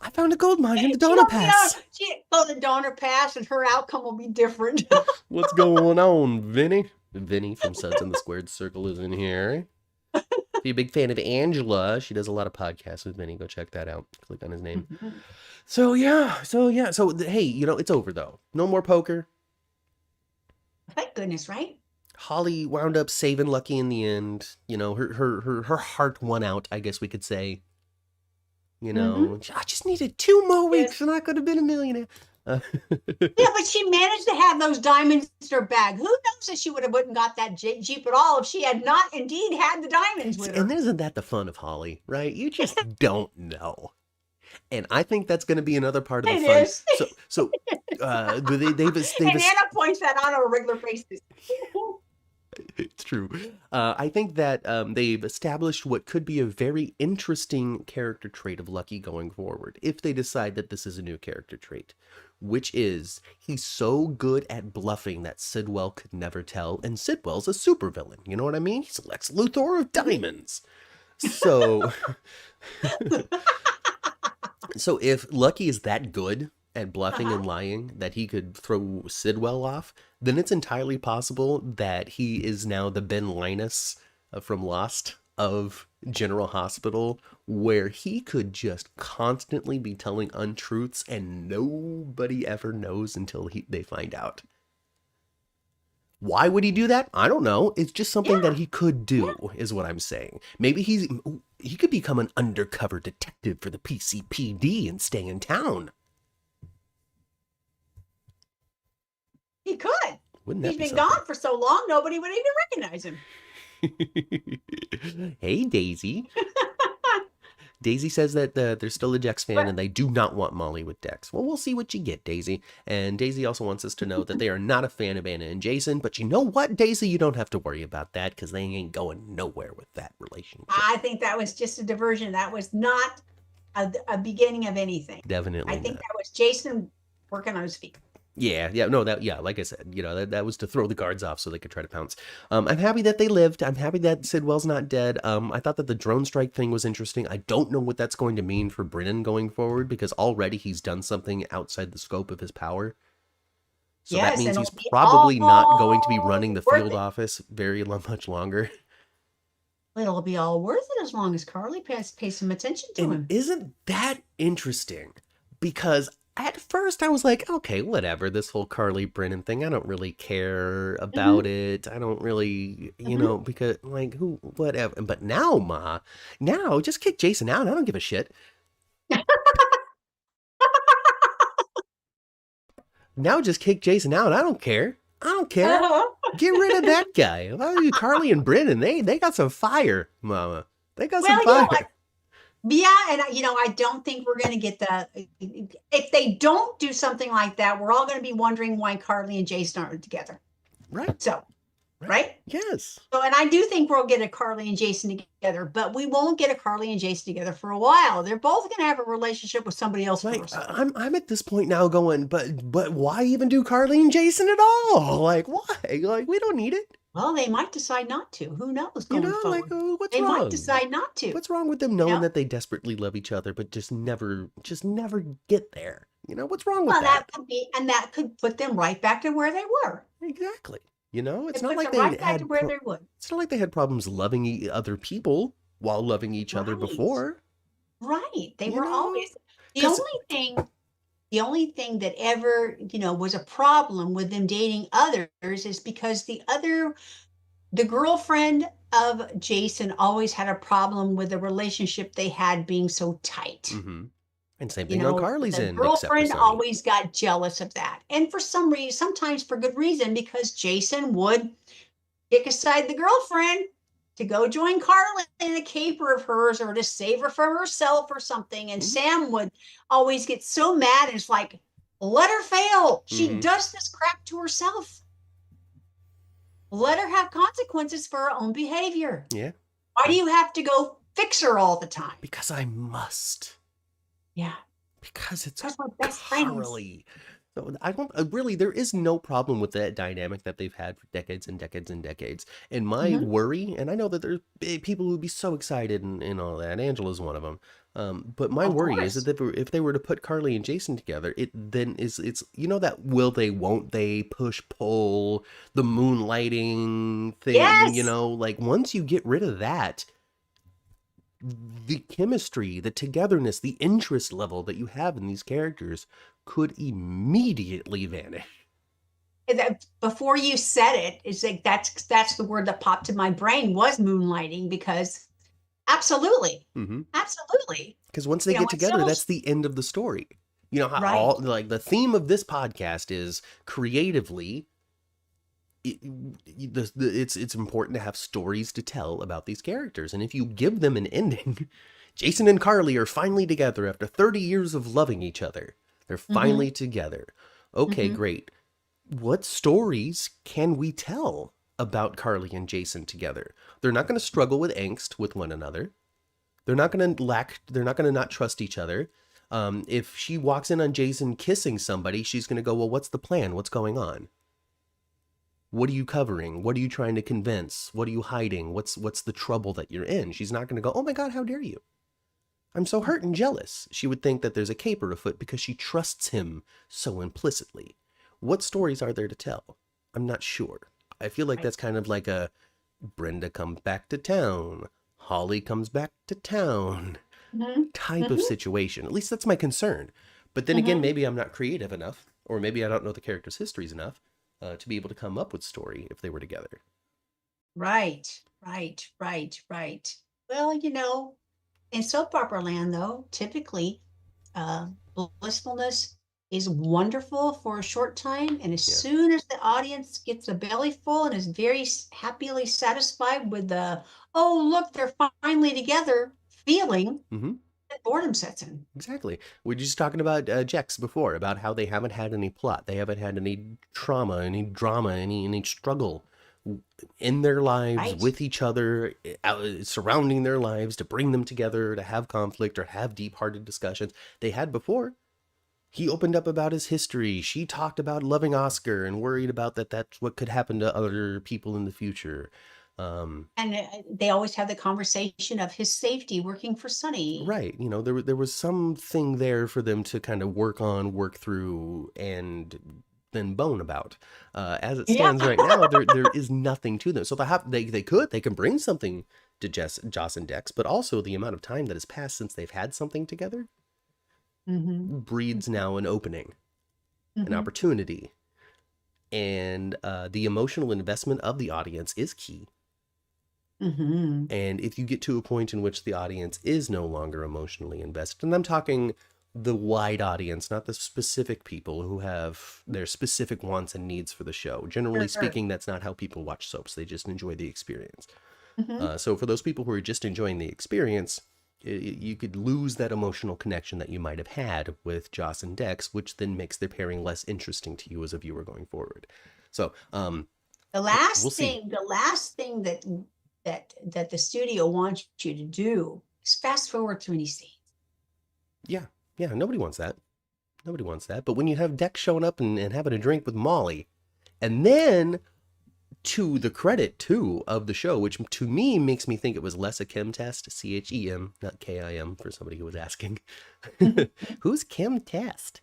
I found a gold mine in the Donner Pass. She go the Donner Pass and her outcome will be different. What's going on, Vinny? Vinny from Suds in the Squared Circle is in here. If you're a big fan of Angela, she does a lot of podcasts with Vinny. Go check that out. Click on his name. So hey, it's over though. No more poker. Thank goodness, right? Holly wound up saving Lucky in the end. Her heart won out, I guess we could say. I just needed 2 more weeks and I could have been a millionaire. Yeah, but she managed to have those diamonds in her bag. Who knows if she wouldn't got that Jeep at all if she had not indeed had the diamonds with her. And isn't that the fun of Holly, right? You just don't know. And I think that's going to be another part of the fun. Is. So they've and Anna points that out on a regular basis. It's true. I think that they've established what could be a very interesting character trait of Lucky going forward, if they decide that this is a new character trait, which is he's so good at bluffing that Sidwell could never tell, and Sidwell's a supervillain. You know what I mean? He's Lex Luthor of diamonds. So, so if Lucky is that good at bluffing and lying that he could throw Sidwell off, then it's entirely possible that he is now the Ben Linus from Lost of General Hospital, where he could just constantly be telling untruths and nobody ever knows until they find out. Why would he do that? I don't know. It's just something that he could do, is what I'm saying. Maybe he could become an undercover detective for the PCPD and stay in town. He could. Wouldn't that He's be been something? gone for so long, nobody would even recognize him. Hey, Daisy. Daisy says that they're still a Dex fan and they do not want Molly with Dex. Well, we'll see what you get, Daisy. And Daisy also wants us to know that they are not a fan of Anna and Jason. But you know what, Daisy? You don't have to worry about that because they ain't going nowhere with that relationship. I think that was just a diversion. That was not a beginning of anything. Definitely I think not. that was Jason working on his feet. Yeah, like I said, that was to throw the guards off so they could try to pounce. I'm happy that they lived. I'm happy that Sidwell's not dead. I thought that the drone strike thing was interesting. I don't know what that's going to mean for Brennan going forward because already he's done something outside the scope of his power. So that means he's probably not going to be running the field office very much longer. It'll be all worth it as long as Carly pays some attention to him. Isn't that interesting? Because at first I was like, okay, whatever, this whole Carly Brennan thing, I don't really care about it. I don't really, because like whatever. But now, now just kick Jason out. I don't give a shit. Now just kick Jason out. I don't care. I don't care. Get rid of that guy. Carly and Brennan, they got some fire, Mama. They got some fire. Yeah, and I don't think we're going to get if they don't do something like that, we're all going to be wondering why Carly and Jason aren't together. Right. So, right? Yes. So, and I do think we'll get a Carly and Jason together, but we won't get a Carly and Jason together for a while. They're both going to have a relationship with somebody else first. I'm at this point now going, but why even do Carly and Jason at all? Like, why? Like, we don't need it. Well, they might decide not to. Who knows? What's wrong? They might decide not to. What's wrong with them knowing that they desperately love each other, but just never get there? What's wrong with that? That could be, and that could put them right back to where they were. Exactly. It's not like It's not like they had problems loving other people while loving each other before. Right. They were always the only thing that ever, was a problem with them dating others is because the girlfriend of Jason always had a problem with the relationship they had being so tight. Mm-hmm. And same thing on Carly's end. The girlfriend always got jealous of that. And for some reason, sometimes for good reason, because Jason would kick aside the girlfriend to go join Carly in a caper of hers or to save her from herself or something. And Sam would always get so mad. And it's like, let her fail. She does this crap to herself. Let her have consequences for her own behavior. Yeah. Why do you have to go fix her all the time? Because I must. Yeah. Because we're best friends. So I don't really, there is no problem with that dynamic that they've had for decades and decades and decades. And my worry, and I know that there's people who would be so excited and all that. Angela's one of them. But my worry is that if they were to put Carly and Jason together, it's that will they, won't they, push pull, the moonlighting thing, like once you get rid of that, the chemistry, the togetherness, the interest level that you have in these characters could immediately vanish. Before you said it, it's like that's the word that popped in my brain was moonlighting, because absolutely. Because once they get together, that's the end of the story. How the theme of this podcast is creatively. It's important to have stories to tell about these characters, and if you give them an ending, Jason and Carly are finally together after 30 years of loving each other. They're finally together. Okay, great. What stories can we tell about Carly and Jason together? They're not going to struggle with angst with one another. They're not going to not trust each other. If she walks in on Jason kissing somebody, she's going to go, well, what's the plan? What's going on? What are you covering? What are you trying to convince? What are you hiding? What's the trouble that you're in? She's not going to go, oh my God, how dare you? I'm so hurt and jealous. She would think that there's a caper afoot because she trusts him so implicitly. What stories are there to tell? I'm not sure. I feel like Right. that's kind of like a Brenda comes back to town, Holly comes back to town Mm-hmm. type of Mm-hmm. situation. At least that's my concern. But then again, Mm-hmm. maybe I'm not creative enough, or maybe I don't know the characters' histories enough to be able to come up with story if they were together. Right. Right. Right. Right. Well, in soap opera land, though, typically uh, blissfulness is wonderful for a short time. And as Yeah. soon as the audience gets a belly full and is very happily satisfied with the, oh, look, they're finally together feeling, Mm-hmm. that boredom sets in. Exactly. We were just talking about Jex before, about how they haven't had any plot, they haven't had any trauma, any drama, any struggle in their lives Right. with each other, surrounding their lives to bring them together, to have conflict or have deep-hearted discussions. They had before. He opened up about his history. She talked about loving Oscar and worried about that's what could happen to other people in the future. And they always have the conversation of his safety working for Sonny. Right. There was something there for them to kind of work on, work through, and then bone about. As it Yeah. stands right now, there is nothing to them. So they can bring something to Joss and Dex, but also the amount of time that has passed since they've had something together Mm-hmm. breeds now an opening, an Mm-hmm. opportunity, and the emotional investment of the audience is key. Mm-hmm. And if you get to a point in which the audience is no longer emotionally invested, and I'm talking the wide audience, not the specific people who have their specific wants and needs for the show. Generally Sure. speaking, that's not how people watch soaps. They just enjoy the experience. Mm-hmm. So for those people who are just enjoying the experience, you could lose that emotional connection that you might have had with Joss and Dex, which then makes their pairing less interesting to you as a viewer going forward. So The we'll last see. thing, the last thing that the studio wants you to do is fast forward through any scenes. Yeah, yeah, nobody wants that. Nobody wants that. But when you have Dex showing up and having a drink with Molly, and then to the credit too of the show, which to me makes me think it was less a chem test, Chem, not Kim, for somebody who was asking. Who's Kim Test?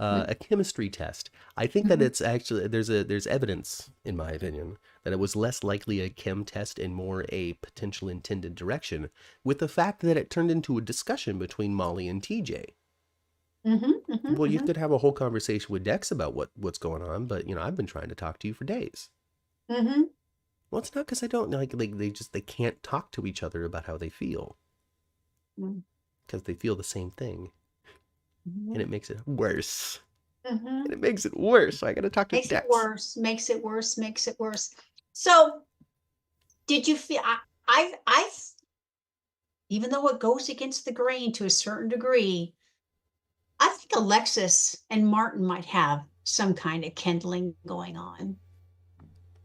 A chemistry test. I think that it's actually there's evidence, in my opinion, that it was less likely a chem test and more a potential intended direction, with the fact that it turned into a discussion between Molly and TJ. Well, you could have a whole conversation with Dex about what's going on, but I've been trying to talk to you for days. Well, it's not because I don't like they can't talk to each other about how they feel because they feel the same thing, and it makes it worse. And it makes it worse. So I got to talk to Makes it Dex. worse, makes it worse, makes it worse. So did you feel I even though it goes against the grain to a certain degree, I think Alexis and Martin might have some kind of kindling going on.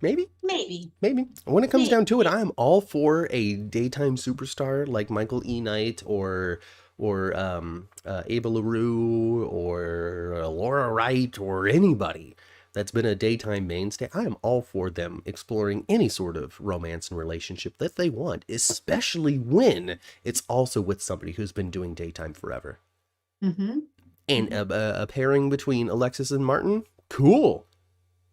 Maybe, Maybe. maybe. When it comes Maybe. down to it, I am all for a daytime superstar like Michael E. Knight or Ava LaRue or Laura Wright or anybody that's been a daytime mainstay. I am all for them exploring any sort of romance and relationship that they want, especially when it's also with somebody who's been doing daytime forever. Mm-hmm. And Mm-hmm. a pairing between Alexis and Martin, cool.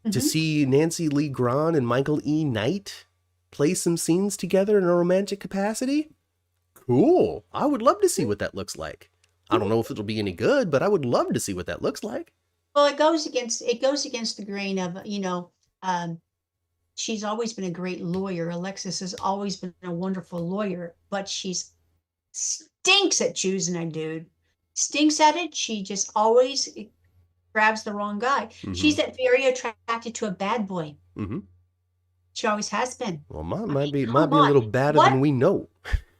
To Mm-hmm. see Nancy Lee Grahn and Michael E. Knight play some scenes together in a romantic capacity, cool. I would love to see what that looks like. I don't know if it'll be any good, but I would love to see what that looks like. Well, it goes against the grain of, um, she's always been a great lawyer. Alexis has always been a wonderful lawyer, but she's stinks at choosing a dude. Stinks at it. She just always grabs the wrong guy. Mm-hmm. She's that very attracted to a bad boy. Mm-hmm. She always has been. Well, mine I might mean, be might come be a on. little badder What? than we know.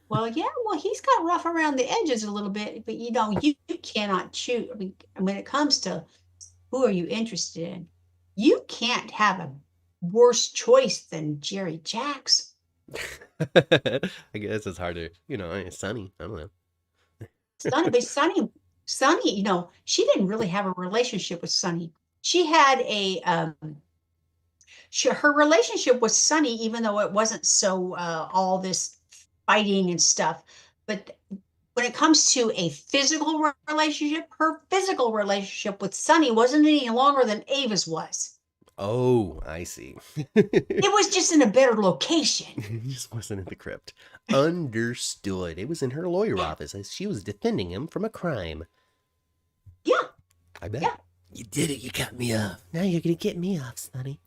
Well, yeah, well, he's got rough around the edges a little bit, but you cannot choose. I mean, when it comes to who are you interested in, you can't have a worse choice than Jerry Jacks. I guess it's harder. Sunny. I don't know. Sonny, she didn't really have a relationship with Sonny. She had her relationship with Sonny, even though it wasn't so all this fighting and stuff. But when it comes to a physical relationship, her physical relationship with Sonny wasn't any longer than Ava's was. Oh, I see. It was just in a better location. He just wasn't in the crypt. Understood. It was in her lawyer office as she was defending him from a crime. Yeah. I bet. Yeah. You did it. You got me off. Now you're going to get me off, Sonny.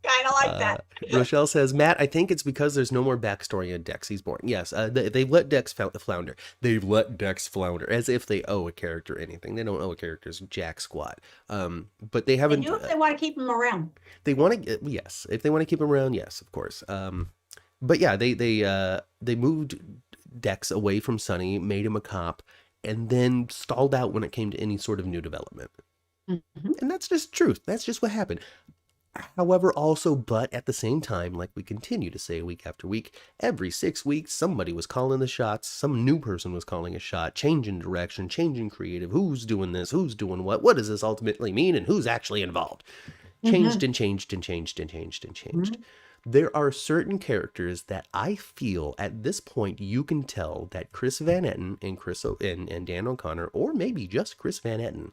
Kind of like that. Rochelle says, Matt, I think it's because there's no more backstory on Dex. He's born. Yes, they've let Dex flounder. They've let Dex flounder as if they owe a character anything. They don't owe a character's jack squat. But they haven't. They do if they want to keep him around. They want to, yes. If they want to keep him around, yes, of course. But yeah, they moved Dex away from Sonny, made him a cop, and then stalled out when it came to any sort of new development. Mm-hmm. And that's just truth. That's just what happened. However, also, but at the same time, like we continue to say week after week, every 6 weeks, somebody was calling the shots. Some new person was calling a shot, changing direction, changing creative. Who's doing this? Who's doing what? What does this ultimately mean? And who's actually involved? Changed and changed and changed and changed and changed. There are certain characters that I feel at this point you can tell that Chris Van Etten and Dan O'Connor, or maybe just Chris Van Etten,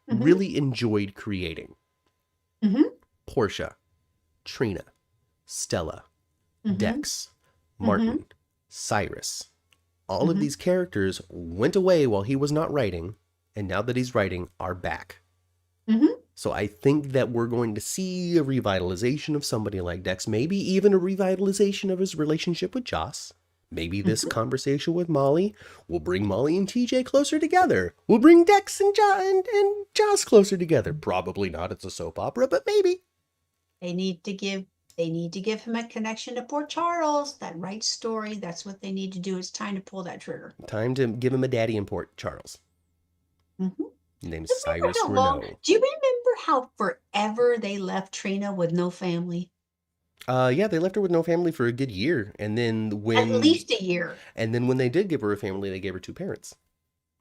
really enjoyed creating. Portia, Trina, Stella, Dex, Martin, Cyrus. All of these characters went away while he was not writing, and now that he's writing, are back. So I think that we're going to see a revitalization of somebody like Dex, maybe even a revitalization of his relationship with Joss. Maybe this conversation with Molly will bring Molly and TJ closer together. We'll bring Dex and Joss closer together. Probably not. It's a soap opera, but maybe. They need to give him a connection to Port Charles. That right story. That's what they need to do. It's time to pull that trigger. Time to give him a daddy in Port Charles. His name's Cyrus Renault. Do you remember how forever they left Trina with no family? Yeah, they left her with no family for a good year, and then at least a year. And then when they did give her a family, they gave her two parents.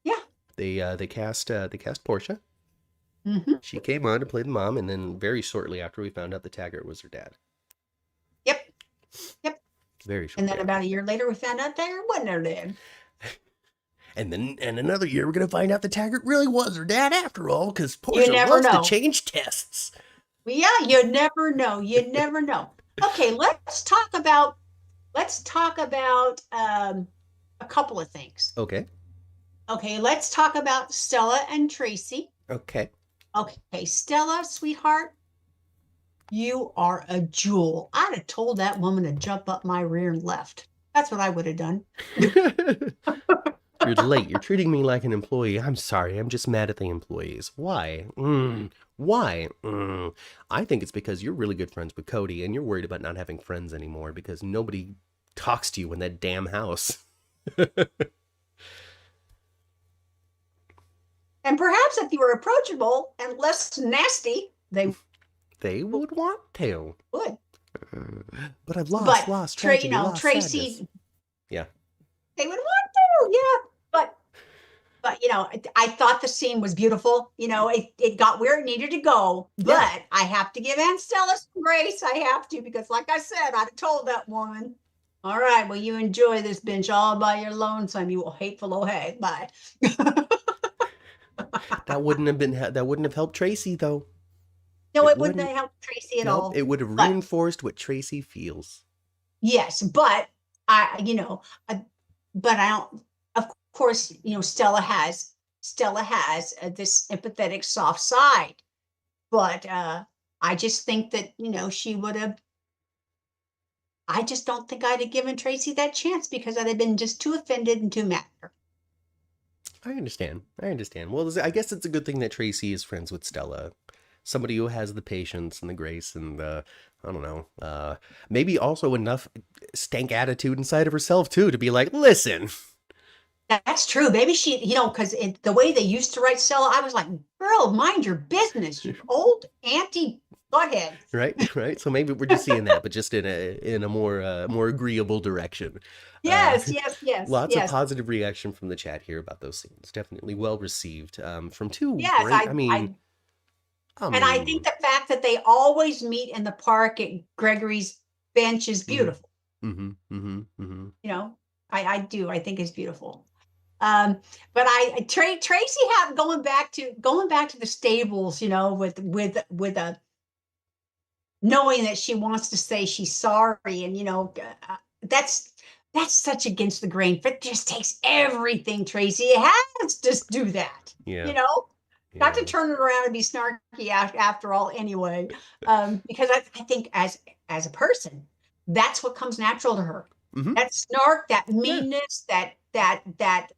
Yeah. They cast Portia. She came on to play the mom, and then very shortly after, we found out the Taggart was her dad. Yep. Very short. And then about a year later, we found out Taggart wasn't her dad. And then in another year, we're gonna find out the Taggart really was her dad after all, because Portia loves to change tests. Yeah, you never know. You never know. Okay, let's talk about a couple of things. Okay, let's talk about Stella and Tracy. Okay, Stella, sweetheart, you are a jewel. I'd have told that woman to jump up my rear and left. That's what I would have done. You're late. You're treating me like an employee. I'm sorry. I'm just mad at the employees. Why? Why? I think it's because you're really good friends with Cody and you're worried about not having friends anymore because nobody talks to you in that damn house. And perhaps if you were approachable and less nasty, they would want to. Would. But I've lost tragedy, lost Tracy. sadness. Yeah. They would want to, yeah. But I thought the scene was beautiful. It got where it needed to go. But I have to give Aunt Stella some grace. I have to, because like I said, I'd have told that woman, all right, well, you enjoy this bench all by your lonesome, you hateful old hag. Bye. That wouldn't have helped Tracy though. No, it wouldn't have helped Tracy at all. It would have reinforced what Tracy feels. Yes, but I don't. Of course, Stella has this empathetic, soft side, but I just think that she would have. I just don't think I'd have given Tracy that chance because I'd have been just too offended and too mad. I understand. Well, I guess it's a good thing that Tracy is friends with Stella. Somebody who has the patience and the grace and I don't know, maybe also enough stank attitude inside of herself too to be like, listen. That's true. Maybe she, because the way they used to write Stella, I was like, girl, mind your business, you old auntie butthead. Right. So maybe we're just seeing that, but just in a more agreeable direction. Yes. Lots of positive reaction from the chat here about those scenes. Definitely well received from two. Yes, great, and I think the fact that they always meet in the park at Gregory's bench is beautiful. Mm-hmm. Mm-hmm. Mm-hmm. You know, I do. I think it's beautiful. But Tracy have going back to the stables, you know, with a knowing that she wants to say she's sorry, and you know, that's that's such against the grain. It just takes everything, Tracy. It has to just do that, Yeah. you know, not Yeah. to turn it around and be snarky after all, anyway. Because I think as a person, that's what comes natural to her. Mm-hmm. That snark, that Yeah. meanness, that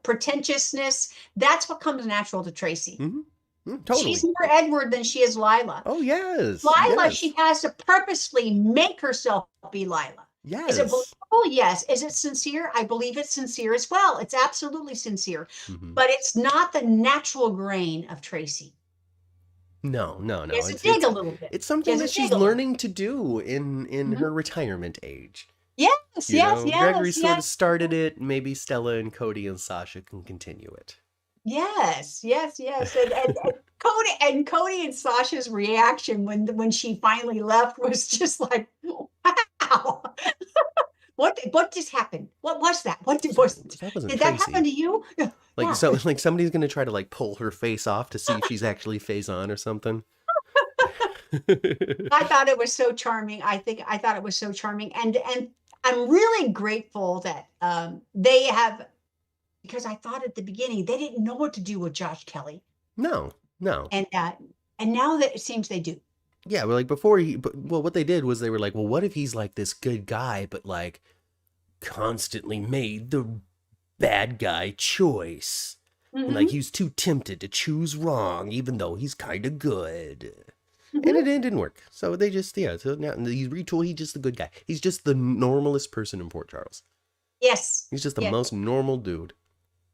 pretentiousness. That's what comes natural to Tracy. Mm-hmm. She's Totally. more Edward than she is Lila. Oh, yes. Lila, she Yes. has to purposely make herself be Lila. Is it Yes. believable? Yes. Is it sincere? I believe it's sincere as well. It's absolutely sincere. Mm-hmm. But it's not the natural grain of Tracy. No, no, She no. has to dig a little bit. It's She something has to that dig she's a little. learning to do in Mhm. her retirement age. Yes, You yes, know, Gregory yes, sort of yes. started it. Maybe Stella and Cody and Sasha can continue it. Yes, yes, yes. And Cody and Sasha's reaction when she finally left was just like, wow. What just happened? What was that? That wasn't Did that happen Tracy. to you? Like Yeah. so, like somebody's gonna try to like pull her face off to see if she's actually phase on or something. I thought it was so charming. I thought it was so charming, and I'm really grateful that they have, because I thought at the beginning they didn't know what to do with Josh Kelly, No, no. and now that it seems they do. Yeah, well, like before well, what they did was they were like, well, what if he's like this good guy, but like constantly made the bad guy choice. And like Hmm. he was too tempted to choose wrong, even though he's kind of good. And it Hmm. didn't work. So they just, yeah, so now he's retool, he's just the good guy. He's just the normalest person in Port Charles. Yes. He's just the Yes. most normal dude.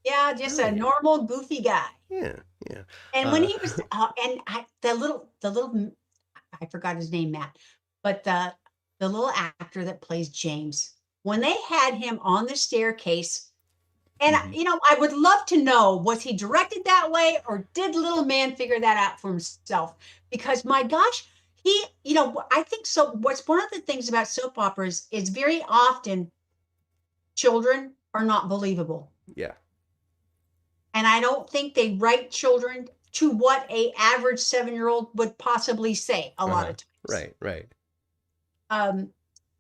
Yeah. Just Oh, a yeah. normal goofy guy. Yeah, yeah. And when Uh, he was, the little, I forgot his name, Matt, but the little actor that plays James, when they had him on the staircase, and mhm. you know, I would love to know, was he directed that way, or did little man figure that out for himself? Because my gosh, he, you know, I think so. What's one of the things about soap operas is very often children are not believable. Yeah. And I don't think they write children to what a average 7-year-old would possibly say a lot Uh-huh. of times. Right, right. Um,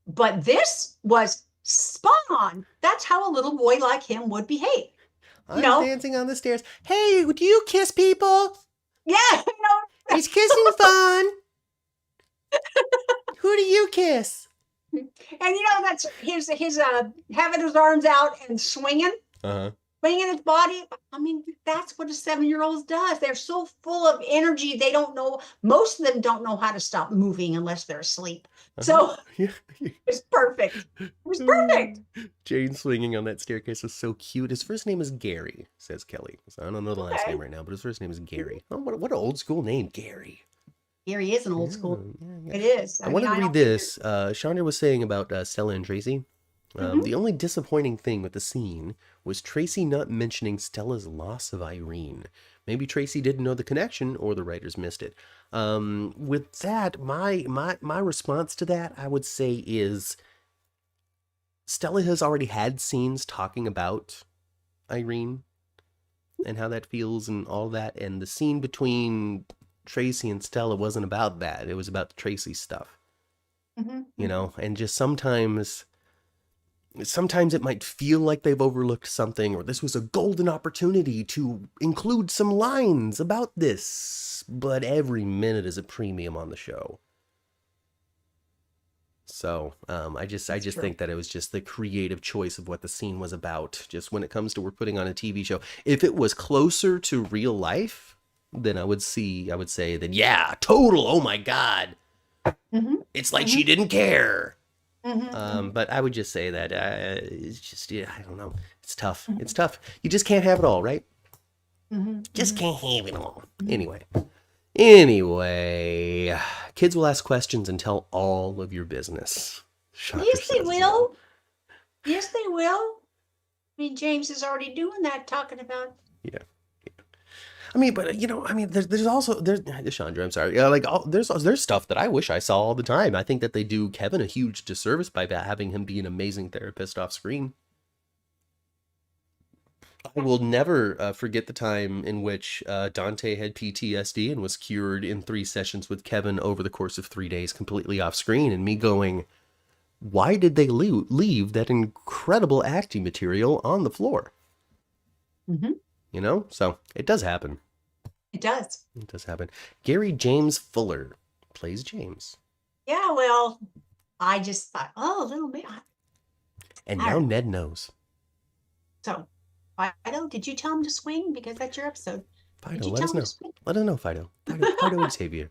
but this was spot on. That's how a little boy like him would behave. You I'm know, dancing on the stairs. Hey, do you kiss people? yeah, you know. Is kissing fun? Who do you kiss? And you know, that's his having his arms out and Uh-huh. swinging his body. I mean, that's what a 7-year-old does. They're so full of energy. They don't know, most of them don't know how to stop moving unless they're asleep. So Yeah. it was perfect. It was perfect. Jane swinging on that staircase was so cute. His first name is Gary, says Kelly. So I don't know the last Okay. name right now, but his first name is Gary. Oh, what an old school name, Gary. Here he is an Yeah, old school. yeah. It is. I I mean, wanted to I read don't think this. Chandra was saying about Stella and Tracy. Mhm. The only disappointing thing with the scene was Tracy not mentioning Stella's loss of Ireene. Maybe Tracy didn't know the connection, or the writers missed it. With that, my response to that, I would say, is Stella has already had scenes talking about Ireene and how that feels and all that, and the scene between Tracy and Stella wasn't about that. It was about the Tracy stuff, Mhm, you mhm. know. And just sometimes it might feel like they've overlooked something, or this was a golden opportunity to include some lines about this, but every minute is a premium on the show. So I just That's true. think that it was just the creative choice of what the scene was about. Just when it comes to we're putting on a TV show, if it was closer to real life, then I would say that, yeah, total. Oh my God, Mhm, it's like she mhm, didn't care. mhm, mhm, But I would just say that it's just, yeah, I don't know. It's tough. mhm, It's tough. You just can't have it all, right? mhm, Just mhm, can't have it all. mhm. Anyway, kids will ask questions and tell all of your business. Shocker Yes, they says no. will. Yes, they will. I mean, James is already doing that, talking about. Yeah. I mean, but there's also Chandra. I'm sorry. Yeah, like there's stuff that I wish I saw all the time. I think that they do Kevin a huge disservice by having him be an amazing therapist off screen. I will never forget the time in which Dante had PTSD and was cured in 3 sessions with Kevin over the course of 3 days, completely off screen, and me going, why did they leave that incredible acting material on the floor? Mm-hmm. So it does happen. It does. It does happen. Gary James Fuller plays James. Yeah, well, I just thought, oh, little bit. And now Ned knows. So, Fido, did you tell him to swing? Because that's your episode. Fido, let us know. Let us know, Fido. Fido Xavier.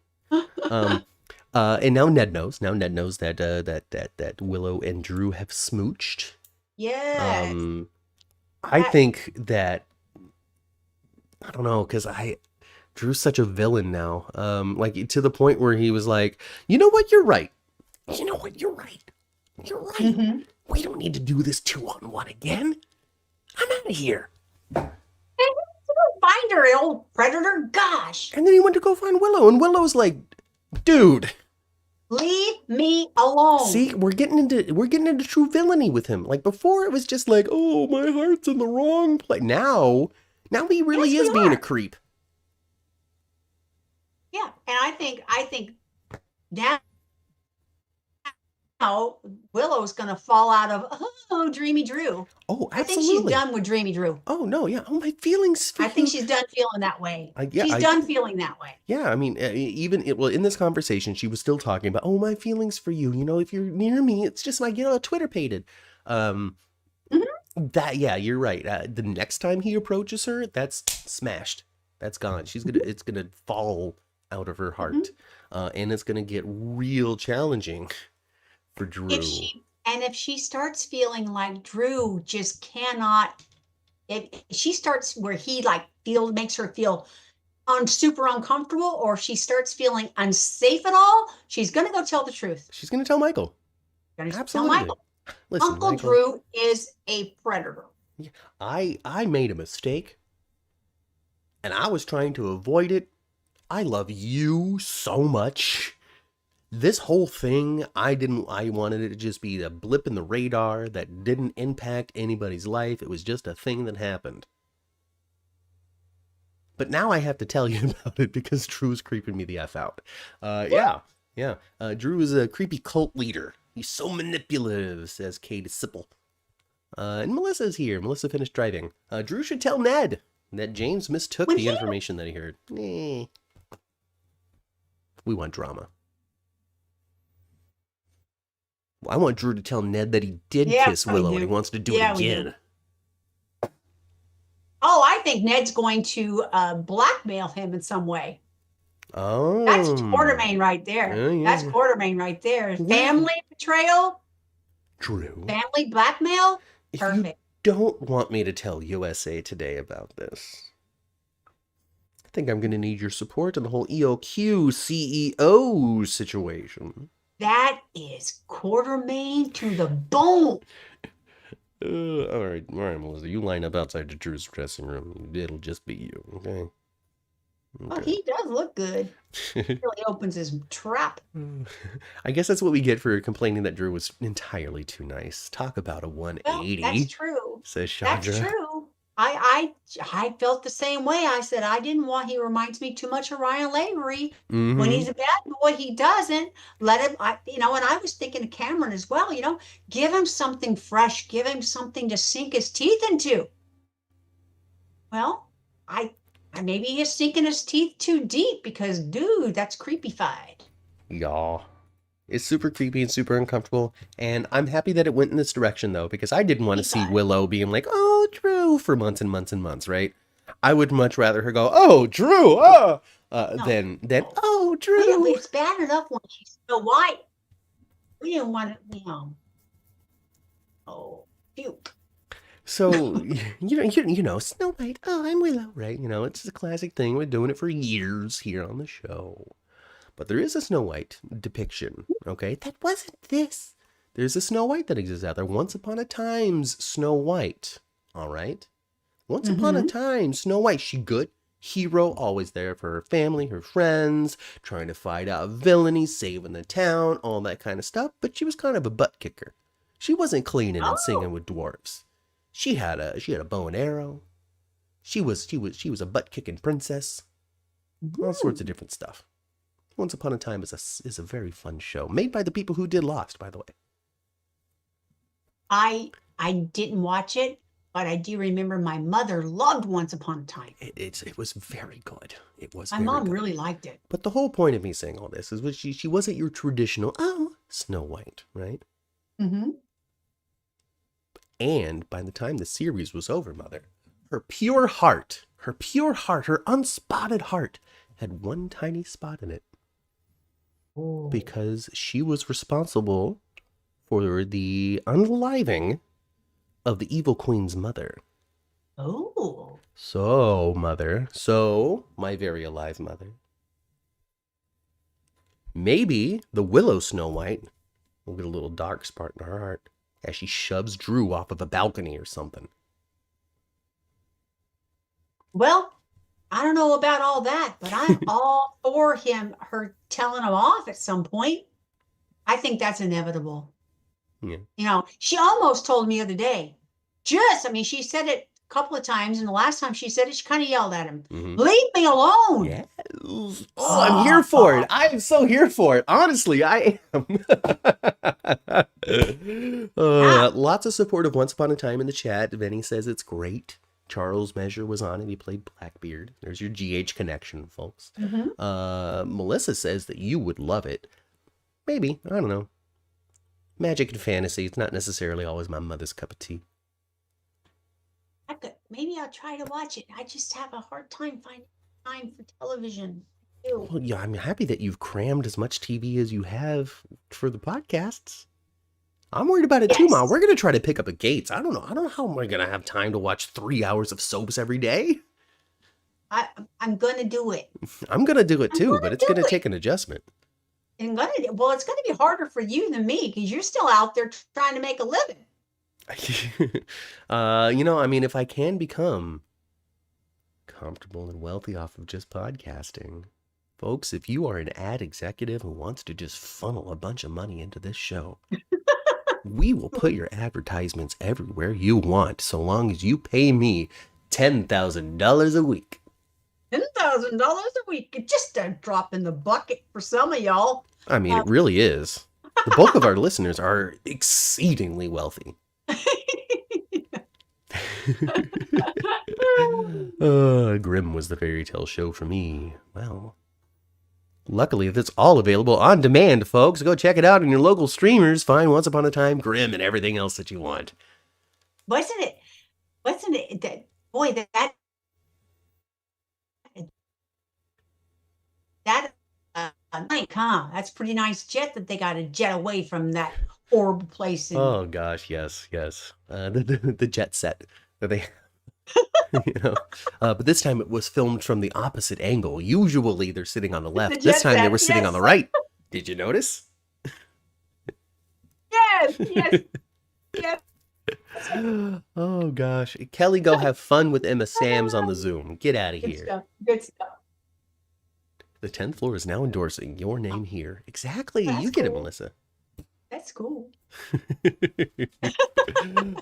And now Ned knows. Now Ned knows that Willow and Drew have smooched. Yes. I think that, I don't know, because Drew's such a villain now. Like to the point where he was like, you know what, you're right. You know what, you're right. You're right. Mm-hmm. We don't need to do this 2-on-1 again. I'm out of here. Find her, old predator. Gosh. And then he went to go find Willow, and Willow's like, dude, leave me alone. See, we're getting into true villainy with him. Like before it was just like, oh, my heart's in the wrong place. Now he really is being a creep. Yeah, and I think now Willow's gonna fall out of Dreamy Drew. Oh, absolutely. I think she's done with Dreamy Drew. Oh no, yeah. Oh, my feelings. I think she's done feeling that way. She's done feeling that way. Yeah, I mean, in this conversation, she was still talking about, oh, my feelings for you. If you're near me, it's just like Twitter pated. That, yeah, you're right. The next time he approaches her, that's smashed. That's gone. It's gonna fall out of her heart, and it's gonna get real challenging for Drew. If she starts feeling like Drew just cannot, if she starts where he makes her feel super uncomfortable, or she starts feeling unsafe at all, she's gonna go tell the truth. She's gonna tell Michael. Absolutely. Tell Michael. Listen, Uncle Michael, Drew is a predator. I made a mistake, and I was trying to avoid it. I love you so much. This whole thing, I wanted it to just be a blip in the radar that didn't impact anybody's life. It was just a thing that happened. But now I have to tell you about it because Drew's creeping me the F out. Yeah. Drew is a creepy cult leader. He's so manipulative, says Kate Sipple. And Melissa's here. Melissa finished driving. Drew should tell Ned that James mistook the information that he heard. We want drama. I want Drew to tell Ned that he did kiss Willow and he wants to do it again. Oh, I think Ned's going to blackmail him in some way. Oh. That's Quartermain right there. Yeah. That's Quartermain right there. Yeah. Family betrayal. Drew. Family blackmail. Perfect. If you don't want me to tell USA Today about this, I think I'm going to need your support in the whole EOQ CEO situation. That is Quartermain to the bone. All right, Melissa, you line up outside the Drew's dressing room. It'll just be you, okay? Oh, he does look good. He really opens his trap. I guess that's what we get for complaining that Drew was entirely too nice. Talk about a 180. Well, that's true. Says Chandra. That's true. I felt the same way. I said he reminds me too much of Ryan Lavery. Mm-hmm. When he's a bad boy, he doesn't let him. And I was thinking of Cameron as well. Give him something fresh. Give him something to sink his teeth into. Well, maybe he's sinking his teeth too deep because, dude, that's creepy-fied. Yeah. It's super creepy and super uncomfortable. And I'm happy that it went in this direction, though, because I didn't want to see Willow being like, oh, Drew, for months and months and months, right? I would much rather her go, oh, Drew, than, oh, Drew. It's bad enough when she's Snow White. We didn't want it, oh, puke. So, Snow White, oh, I'm Willow, right? It's a classic thing. We're doing it for years here on the show. But there is a Snow White depiction, okay? That wasn't this. There's a Snow White that exists out there. Once upon a time's Snow White, all right? Once upon a time, Snow White. She good? hero, always there for her family, her friends, trying to fight out villainy, saving the town, all that kind of stuff. But she was kind of a butt kicker. She wasn't cleaning and singing Oh. with dwarves. She had a bow and arrow. She was a butt kicking princess. All sorts of different stuff. Once Upon a Time is a very fun show, made by the people who did Lost, by the way. I didn't watch it, but I do remember my mother loved Once Upon a Time. It was very good. It was. My very mom good. really liked it. But the whole point of me saying all this is she wasn't your traditional Snow White, right? Mm-hmm. And by the time the series was over, Mother, her pure heart, her unspotted heart, had one tiny spot in it. Oh. Because she was responsible for the unaliving of the evil queen's mother. Oh. So, Mother, my very alive mother, maybe the Willow Snow White will get a little dark spot in her heart as she shoves Drew off of a balcony or something. Well, I don't know about all that, but I'm all for her telling him off at some point. I think that's inevitable. Yeah. You know, she almost told me the other day, she said it a couple of times, and the last time she said it, she kind of yelled at him. Mm-hmm. Leave me alone. Yes. Oh, I'm here for it. I am so here for it. Honestly, I am. Lots of support of Once Upon a Time in the chat. Vinny says it's great. Charles Measure was on it. He played Blackbeard. There's your GH connection, folks. Mm-hmm. Melissa says that you would love it. Maybe. I don't know. Magic and fantasy. It's not necessarily always my mother's cup of tea. Maybe I'll try to watch it. I just have a hard time finding time for television. Ew. Well, yeah, I'm happy that you've crammed as much TV as you have for the podcasts. I'm worried about it too, Mom. We're going to try to pick up a Gates. I don't know how am I going to have time to watch 3 hours of soaps every day? I'm going to do it. I'm going to do it too, but it's going to take an adjustment. It's going to be harder for you than me because you're still out there trying to make a living. If I can become comfortable and wealthy off of just podcasting, folks, if you are an ad executive who wants to just funnel a bunch of money into this show, we will put your advertisements everywhere you want, so long as you pay me $10,000 a week. $10,000 a week. It's just a drop in the bucket for some of y'all. I mean, it really is. The bulk of our listeners are exceedingly wealthy. Grimm was the fairy tale show for me. Well, luckily that's all available on demand, folks. Go check it out on your local streamers. Find Once Upon a Time, Grimm, and everything else that you want. Wasn't it that boy that's a pretty nice jet that they got to jet away from that horrible place. Oh gosh, yes. The jet set that they but this time it was filmed from the opposite angle. Usually they're sitting on the left. This time they were sitting on the right. Did you notice? Yes. Oh gosh. Kelly, go have fun with Emma Sams on the Zoom. Get out of here. Good stuff. The 10th floor is now endorsing your name here. Exactly. That's you get cool. it, Melissa. That's cool.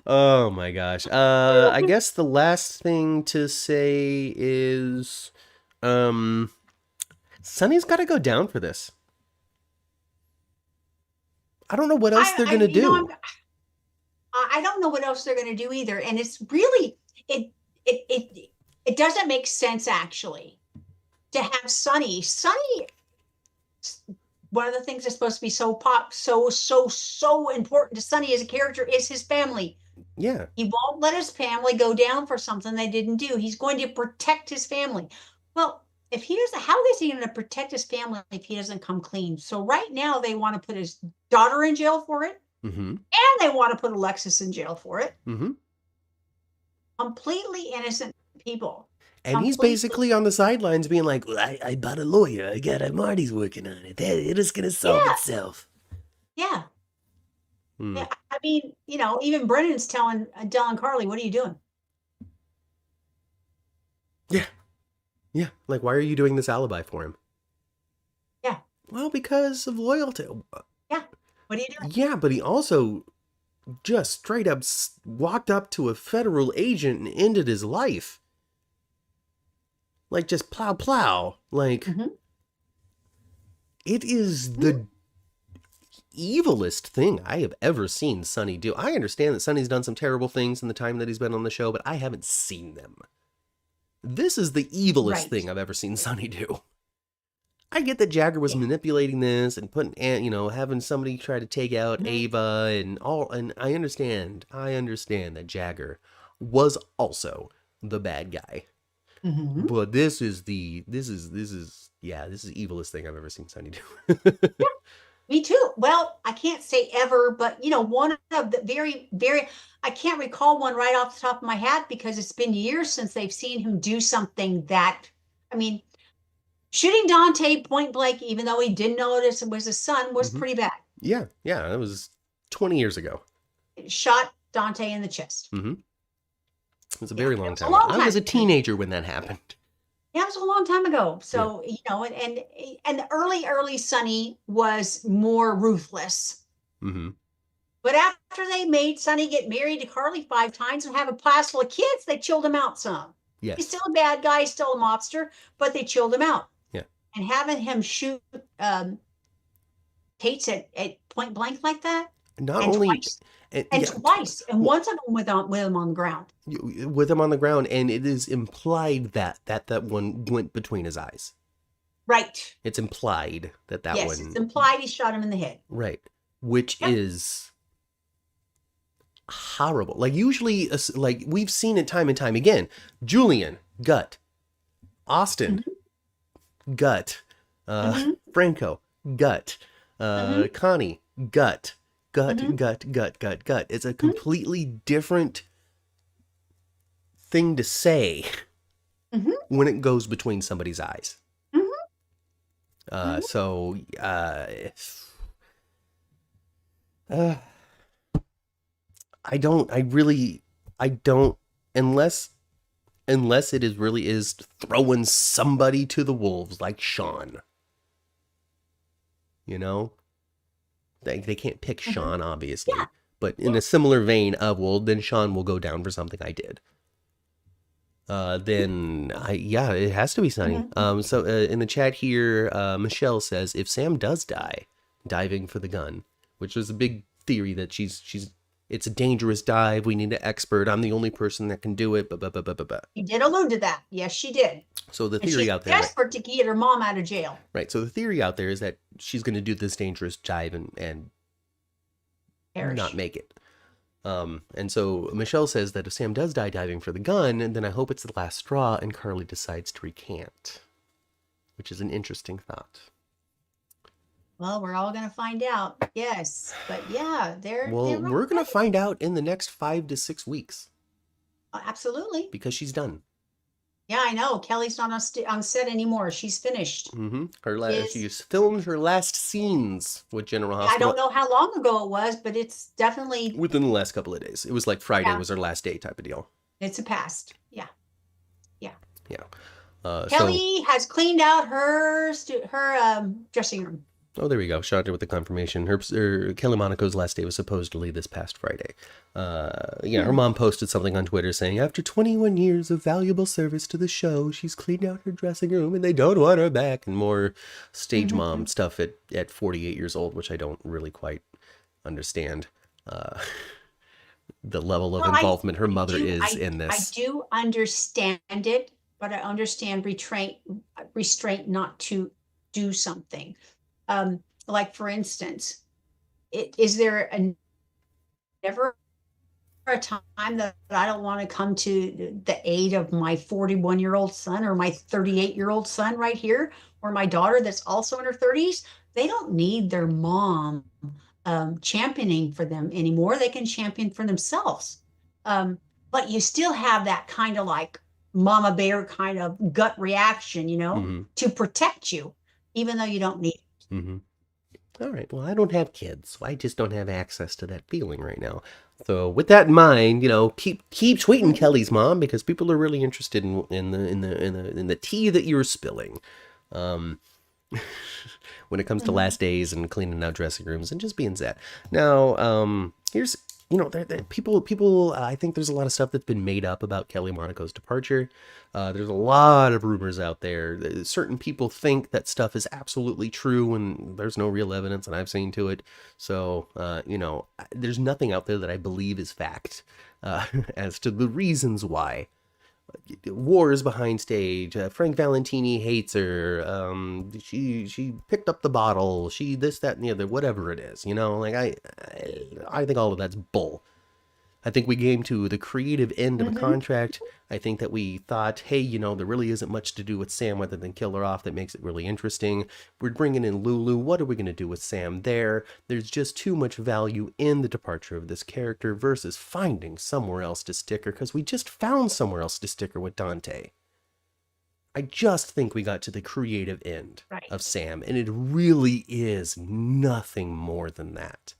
Oh my gosh. I guess the last thing to say is Sonny's got to go down for this. I don't know what else they're going to do. I don't know what else they're going to do either. And it's really, it doesn't make sense actually to have Sonny, one of the things that's supposed to be so important to Sonny as a character is his family. Yeah. He won't let his family go down for something they didn't do. He's going to protect his family. Well, if he doesn't, how is he going to protect his family if he doesn't come clean? So right now they want to put his daughter in jail for it. Mm-hmm. And they want to put Alexis in jail for it. Mm-hmm. Completely innocent people. And he's basically on the sidelines being like, well, I bought a lawyer. I got Marty's working on it. It is going to solve itself. Yeah. Yeah. I mean, even Brennan's telling Adela and Carly, what are you doing? Yeah. Yeah, like, why are you doing this alibi for him? Yeah. Well, because of loyalty. Yeah. What are you doing? Yeah, but he also just straight up walked up to a federal agent and ended his life. Like, just plow, plow. Like, it is the evilest thing I have ever seen Sonny do. I understand that Sonny's done some terrible things in the time that he's been on the show, but I haven't seen them. This is the evilest thing I've ever seen Sonny do. I get that Jagger was manipulating this and putting, having somebody try to take out Ava and all, and I understand that Jagger was also the bad guy. But this is the evilest thing I've ever seen Sonny do. Yeah, me too. Well, I can't say ever, but one of the very, very, I can't recall one right off the top of my head because it's been years since they've seen him do something that, I mean, shooting Dante point blank, even though he didn't notice it was his son, was pretty bad. Yeah, that was 20 years ago. It shot Dante in the chest. It was a very long time ago. I was a teenager when that happened. Yeah, it was a long time ago. So, and the early Sonny was more ruthless. But after they made Sonny get married to Carly 5 times and have a class full of kids, they chilled him out some. Yes. He's still a bad guy, he's still a mobster, but they chilled him out. Yeah. And having him shoot Tates at point blank like that. Not only twice. Twice. And once of them with him on the ground. With him on the ground, and it is implied that one went between his eyes. Right. It's implied that one. Yes, it's implied he shot him in the head. Right. Which is horrible. Like, usually, like, we've seen it time and time again. Julian, gut. Austin, gut. Franco, gut. Connie, gut. Gut. It's a completely different thing to say when it goes between somebody's eyes. So, I don't, unless it really is throwing somebody to the wolves like Sean. They can't pick Sean, obviously. Yeah. But in a similar vein of, well, then Sean will go down for something I did. It has to be Sonny. So in the chat here, Michelle says, if Sam does die diving for the gun, which was a big theory that it's a dangerous dive. We need an expert. I'm the only person that can do it. He did allude to that. Yes, she did. So the theory out there, desperate to get her mom out of jail. Right. So the theory out there is that she's going to do this dangerous dive and not make it. And so Michelle says that if Sam does die diving for the gun, then I hope it's the last straw and Carly decides to recant, which is an interesting thought. Well, we're all going to find out. Yes. But yeah, we're going to find out in the next 5 to 6 weeks. Absolutely. Because she's done. Yeah, I know. Kelly's not on set anymore. She's finished. She's filmed her last scenes with General Hospital. I don't know how long ago it was, but it's definitely within the last couple of days. It was like Friday was her last day type of deal. It's a past. Yeah. Kelly has cleaned out her dressing room. Oh, there we go. Shot her with the confirmation. Her Kelly Monaco's last day was supposedly this past Friday. Her mom posted something on Twitter saying, after 21 years of valuable service to the show, she's cleaned out her dressing room and they don't want her back. And more stage mom stuff at 48 years old, which I don't really quite understand. The level of involvement her mother is in this. I do understand it, but I understand restraint not to do something. Like, for instance, is there never a time that I don't want to come to the aid of my 41-year-old son or my 38-year-old son right here, or my daughter that's also in her 30s? They don't need their mom championing for them anymore. They can champion for themselves. But you still have that kind of like mama bear kind of gut reaction, to protect you, even though you don't need it. All right. Well, I don't have kids, so I just don't have access to that feeling right now. So with that in mind, keep tweeting Mhm. Kelly's mom because people are really interested in the tea that you're spilling. Um, when it comes to Mhm. last days and cleaning out dressing rooms and just being sad. Now, here's people. I think there's a lot of stuff that's been made up about Kelly Monaco's departure. There's a lot of rumors out there. Certain people think that stuff is absolutely true, and there's no real evidence, and I've seen to it. So, there's nothing out there that I believe is fact as to the reasons why. Wars behind stage. Frank Valentini hates her. She picked up the bottle. She this that and the other. Whatever it is, like I think all of that's bull. I think we came to the creative end of a Mhm. contract. I think that we thought, hey, there really isn't much to do with Sam other than kill her off that makes it really interesting. We're bringing in Lulu. What are we going to do with Sam there? There's just too much value in the departure of this character versus finding somewhere else to stick her because we just found somewhere else to stick her with Dante. I just think we got to the creative end Right. of Sam, and it really is nothing more than that.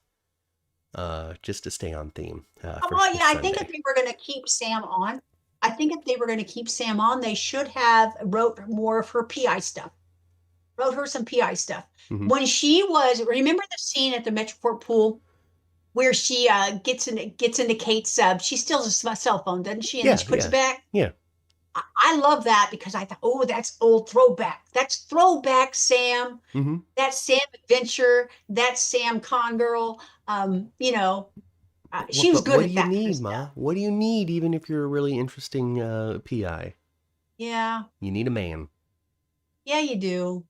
Just to stay on theme for Oh yeah, I think if Sunday. they were going to keep Sam on, I think if they were going to keep Sam on, they should have wrote more of her PI stuff. Wrote her some PI stuff. Mm-hmm. When she was, remember the scene at the Metroport pool where she gets into Kate's she steals a cell phone, doesn't she? And then Yeah, she puts it yeah, back. yeah. I love that because I thought, oh, that's old throwback. That's throwback Sam. Mm-hmm. That's Sam Adventure. That's Sam Con Girl. She was But good what do at you that kind of need, Ma? stuff. What do you need, even if you're a really interesting PI? Yeah. You need a man. Yeah, you do.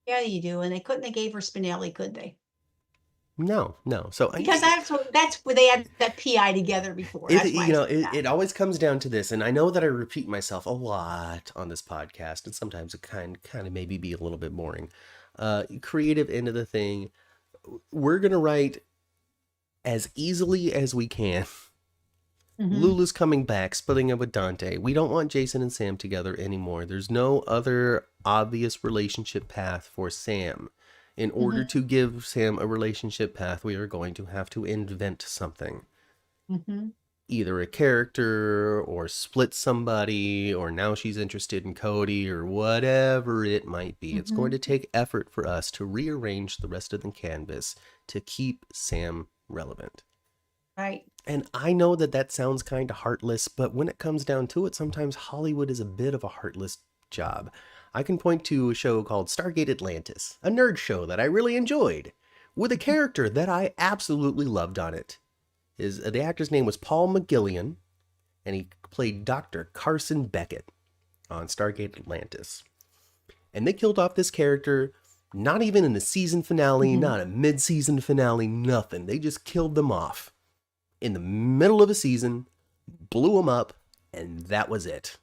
Yeah, you do. And they couldn't have gave her Spinelli, could they? No, no. So Because that's where they had that PI together before. it That's why I you know said it, that. it always comes down to this, and I know that I repeat myself a lot on this podcast, and sometimes it kind of maybe be a little bit boring. Creative end of the thing. We're gonna write as easily as we can. Hmm. Lulu's coming back, splitting up with Dante. We don't want Jason and Sam together anymore. There's no other obvious relationship path for Sam. In order Hmm. to give Sam a relationship path, we are going to have to invent something. Hmm. Either a character, or split somebody, or now she's interested in Cody, or whatever it might be. It's going Hmm. to take effort for us to rearrange the rest of the canvas to keep Sam relevant. Right. And I know that that sounds kind of heartless, but when it comes down to it, sometimes Hollywood is a bit of a heartless job. I can point to a show called Stargate Atlantis, a nerd show that I really enjoyed, with a character that I absolutely loved on it. The actor's name was Paul McGillion, and he played Dr. Carson Beckett on Stargate Atlantis. And they killed off this character, not even in the season finale, Hmm. not a mid-season finale, nothing. They just killed them off in the middle of a season, blew them up, and that was it.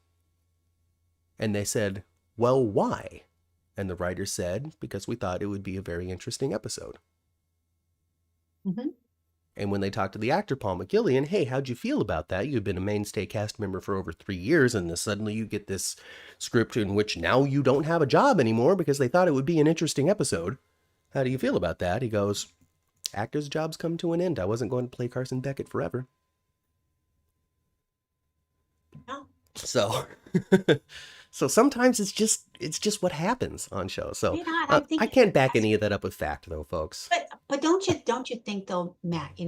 And they said, well, why? And the writer said, because we thought it would be a very interesting episode. Hmm. And when they talked to the actor, Paul McGillion, hey, how'd you feel about that? You've been a mainstay cast member for over 3 years, and then suddenly you get this script in which now you don't have a job anymore because they thought it would be an interesting episode. How do you feel about that? He goes, actors' jobs come to an end. I wasn't going to play Carson Beckett forever. Yeah. So, so sometimes it's just what happens on shows. So I I think can't back that's, any of that up with fact, though, folks. but don't you think though, Matt?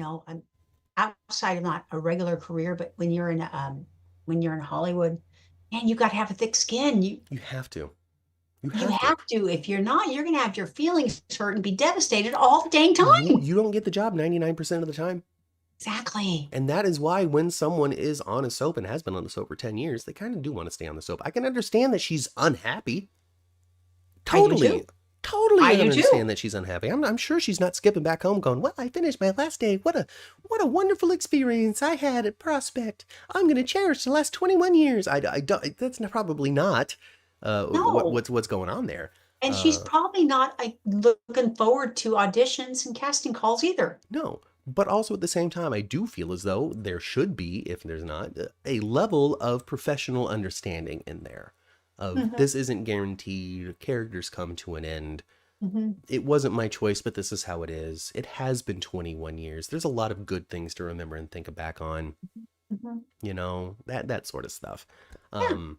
Outside of not a regular career, but when you're in Hollywood, man, you got to have a thick skin. You You have to. You you have to. have to. If you're not, you're gonna have your feelings hurt and be devastated all the dang time. You don't get the job 99% of the time. Exactly. And that is why when someone is on a soap and has been on the soap for 10 years, they kind of do want to stay on the soap. I can understand that she's unhappy. I do too. Totally. Totally I do too. understand that she's unhappy. I'm sure she's not skipping back home going, well, I finished my last day. What a wonderful experience I had at Prospect. I'm going to cherish the last 21 years. I don't, that's probably not No. what's going on there. And she's probably not looking forward to auditions and casting calls either. No, but also at the same time, I do feel as though there should be, if there's not, a level of professional understanding in there. Of Hmm. this isn't guaranteed, characters come to an end. Mm-hmm. It wasn't my choice, but this is how it is. It has been 21 years. There's a lot of good things to remember and think back on, Mm-hmm. that sort of stuff. Yeah. Um,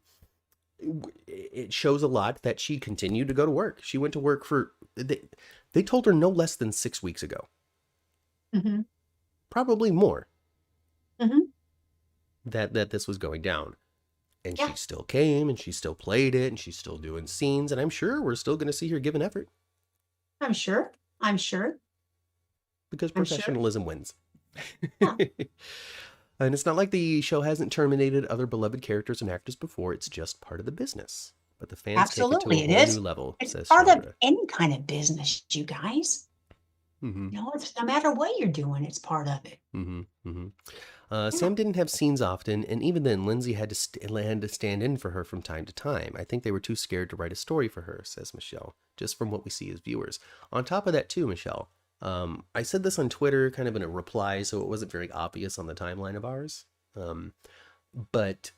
it shows a lot that she continued to go to work. She went to work they told her no less than 6 weeks ago, Mm-hmm. probably more, Mm-hmm. that this was going down. And Yeah. she still came and she still played it and she's still doing scenes. And I'm sure we're still going to see her give an effort I'm sure. I'm sure. because I'm sure. professionalism wins. Yeah. And it's not like the show hasn't terminated other beloved characters and actors before. It's just part of the business. But the fans take it to a Absolutely, it whole new is. level, It's says part of Chandra. any kind of business, you guys. Mm-hmm. It's no matter what you're doing, it's part of it. Mm-hmm. Mm-hmm. Yeah. Sam didn't have scenes often, and even then, Lindsay had to stand in for her from time to time. I think they were too scared to write a story for her, says Michelle, just from what we see as viewers. On top of that, too, Michelle, I said this on Twitter, kind of in a reply, so it wasn't very obvious on the timeline of ours. But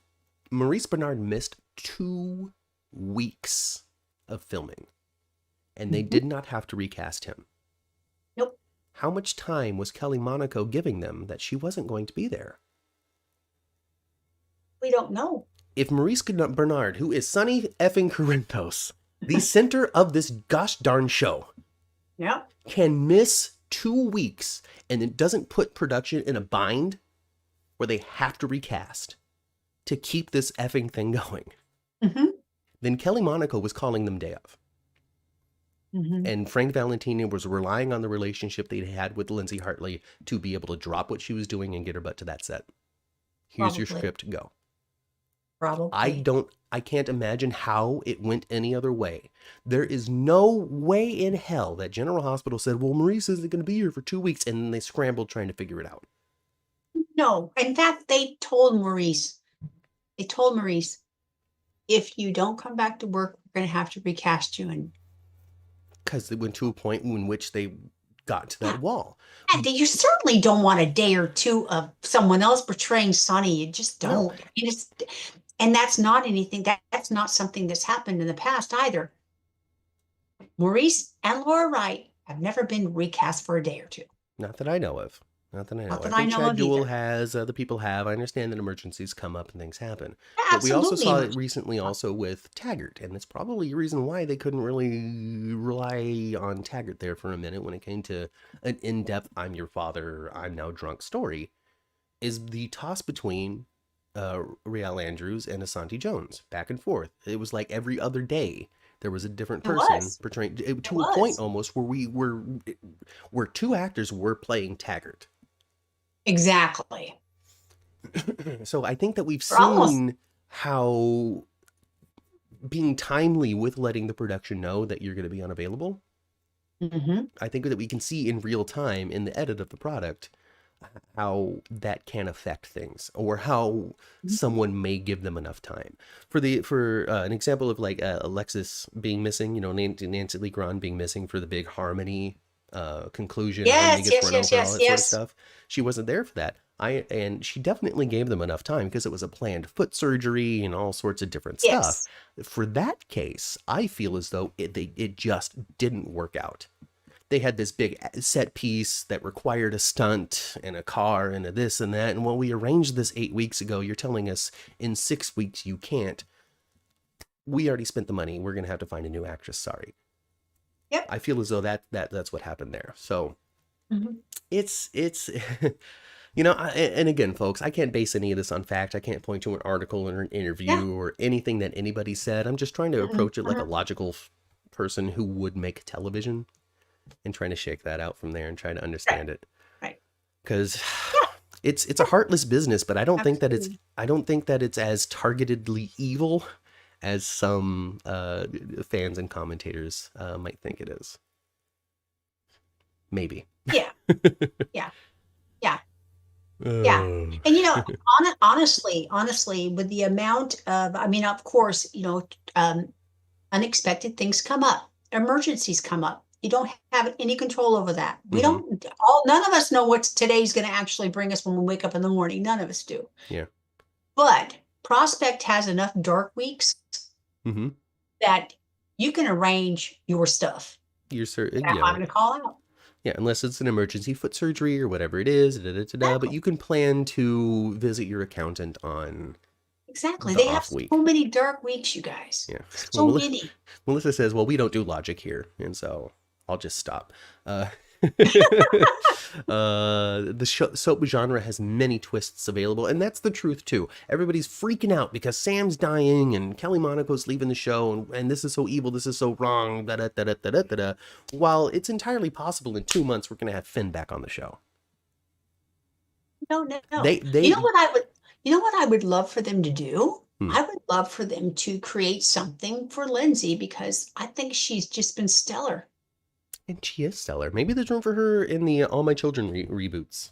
Maurice Bernard missed 2 weeks of filming, and they Mm-hmm. did not have to recast him. Nope. How much time was Kelly Monaco giving them that she wasn't going to be there? We don't know. If Maurice Bernard, who is Sonny effing Corinthos, the center of this gosh darn show, Yeah. can miss 2 weeks and it doesn't put production in a bind where they have to recast to keep this effing thing going, Mm-hmm. then Kelly Monaco was calling them day of. Mm-hmm. And Frank Valentini was relying on the relationship they had with Lindsay Hartley to be able to drop what she was doing and get her butt to that set. Here's your Probably. script, go. Probably. I can't imagine how it went any other way. There is no way in hell that General Hospital said, well, Maurice isn't going to be here for 2 weeks, and then they scrambled trying to figure it out. No. In fact, they told Maurice, if you don't come back to work, we're going to have to recast you. And Because they went to a point in which they got to that wall. and you certainly don't want a day or two of someone else portraying Sonny. You just don't. No. I mean, and that's not anything, that's not something that's happened in the past either. Maurice and Laura Wright have never been recast for a day or two. Not that I know of. Not that I know. Not that I I think know Chad of Jewell either. has, other people have. I understand that emergencies come up and things happen. But we also Absolutely. saw it recently also with Taggart, and that's probably a reason why they couldn't really rely on Taggart there for a minute when it came to an in-depth I'm your father, I'm now drunk story, is the toss between Riel Andrews and Asante Jones, back and forth. It was like every other day there was a different It person was. portraying, It to a point was. almost where two actors were playing Taggart. Exactly. So I think that we've We're almost. seen how being timely with letting the production know that you're going to be unavailable. Mm-hmm. I think that we can see in real time in the edit of the product how that can affect things, or how someone may give them enough time. For an example of like Alexis being missing, Nancy Lee Grahn being missing for the big Harmony conclusion, Harmony Yes, gets yes, run yes, over, all yes, that sort of yes. stuff. She wasn't there for that. And she definitely gave them enough time because it was a planned foot surgery and all sorts of different stuff. Yes. For that case, I feel as though it just didn't work out. They had this big set piece that required a stunt and a car and a this and that. And well, we arranged this 8 weeks ago. You're telling us in 6 weeks you can't. We already spent the money. We're going to have to find a new actress. Sorry. Yep. I feel as though that's what happened there. So Mm-hmm. it's and again, folks, I can't base any of this on fact. I can't point to an article or an interview Yeah. or anything that anybody said. I'm just trying to Mm-hmm. approach it like a logical person who would make television, and trying to shake that out from there and try to understand it. Right. Because it's a heartless business, but I don't think that it's as targetedly evil as some fans and commentators might think it is. Maybe. Yeah. Yeah. Yeah. Yeah. And honestly, with the amount of, I mean, of course, unexpected things come up, emergencies come up. You don't have any control over that. We don't. None of us know what today's going to actually bring us when we wake up in the morning. None of us do. Yeah. But Prospect has enough dark weeks Mm-hmm. that you can arrange your stuff. I'm going to call out. Yeah, unless it's an emergency foot surgery or whatever it is, but you can plan to visit your accountant on Exactly. the They have off week. so many dark weeks, you guys. Yeah. So many. Melissa says, well, we don't do logic here, and so I'll just stop. The soap genre has many twists available, and that's the truth too. Everybody's freaking out because Sam's dying and Kelly Monaco's leaving the show, and this is so evil, this is so wrong, while it's entirely possible in 2 months we're gonna have Finn back on the show. No. You know what I would love for them to do? I would love for them to create something for Lindsay, because I think she's just been stellar. And she is stellar. Maybe there's room for her in the All My Children reboots.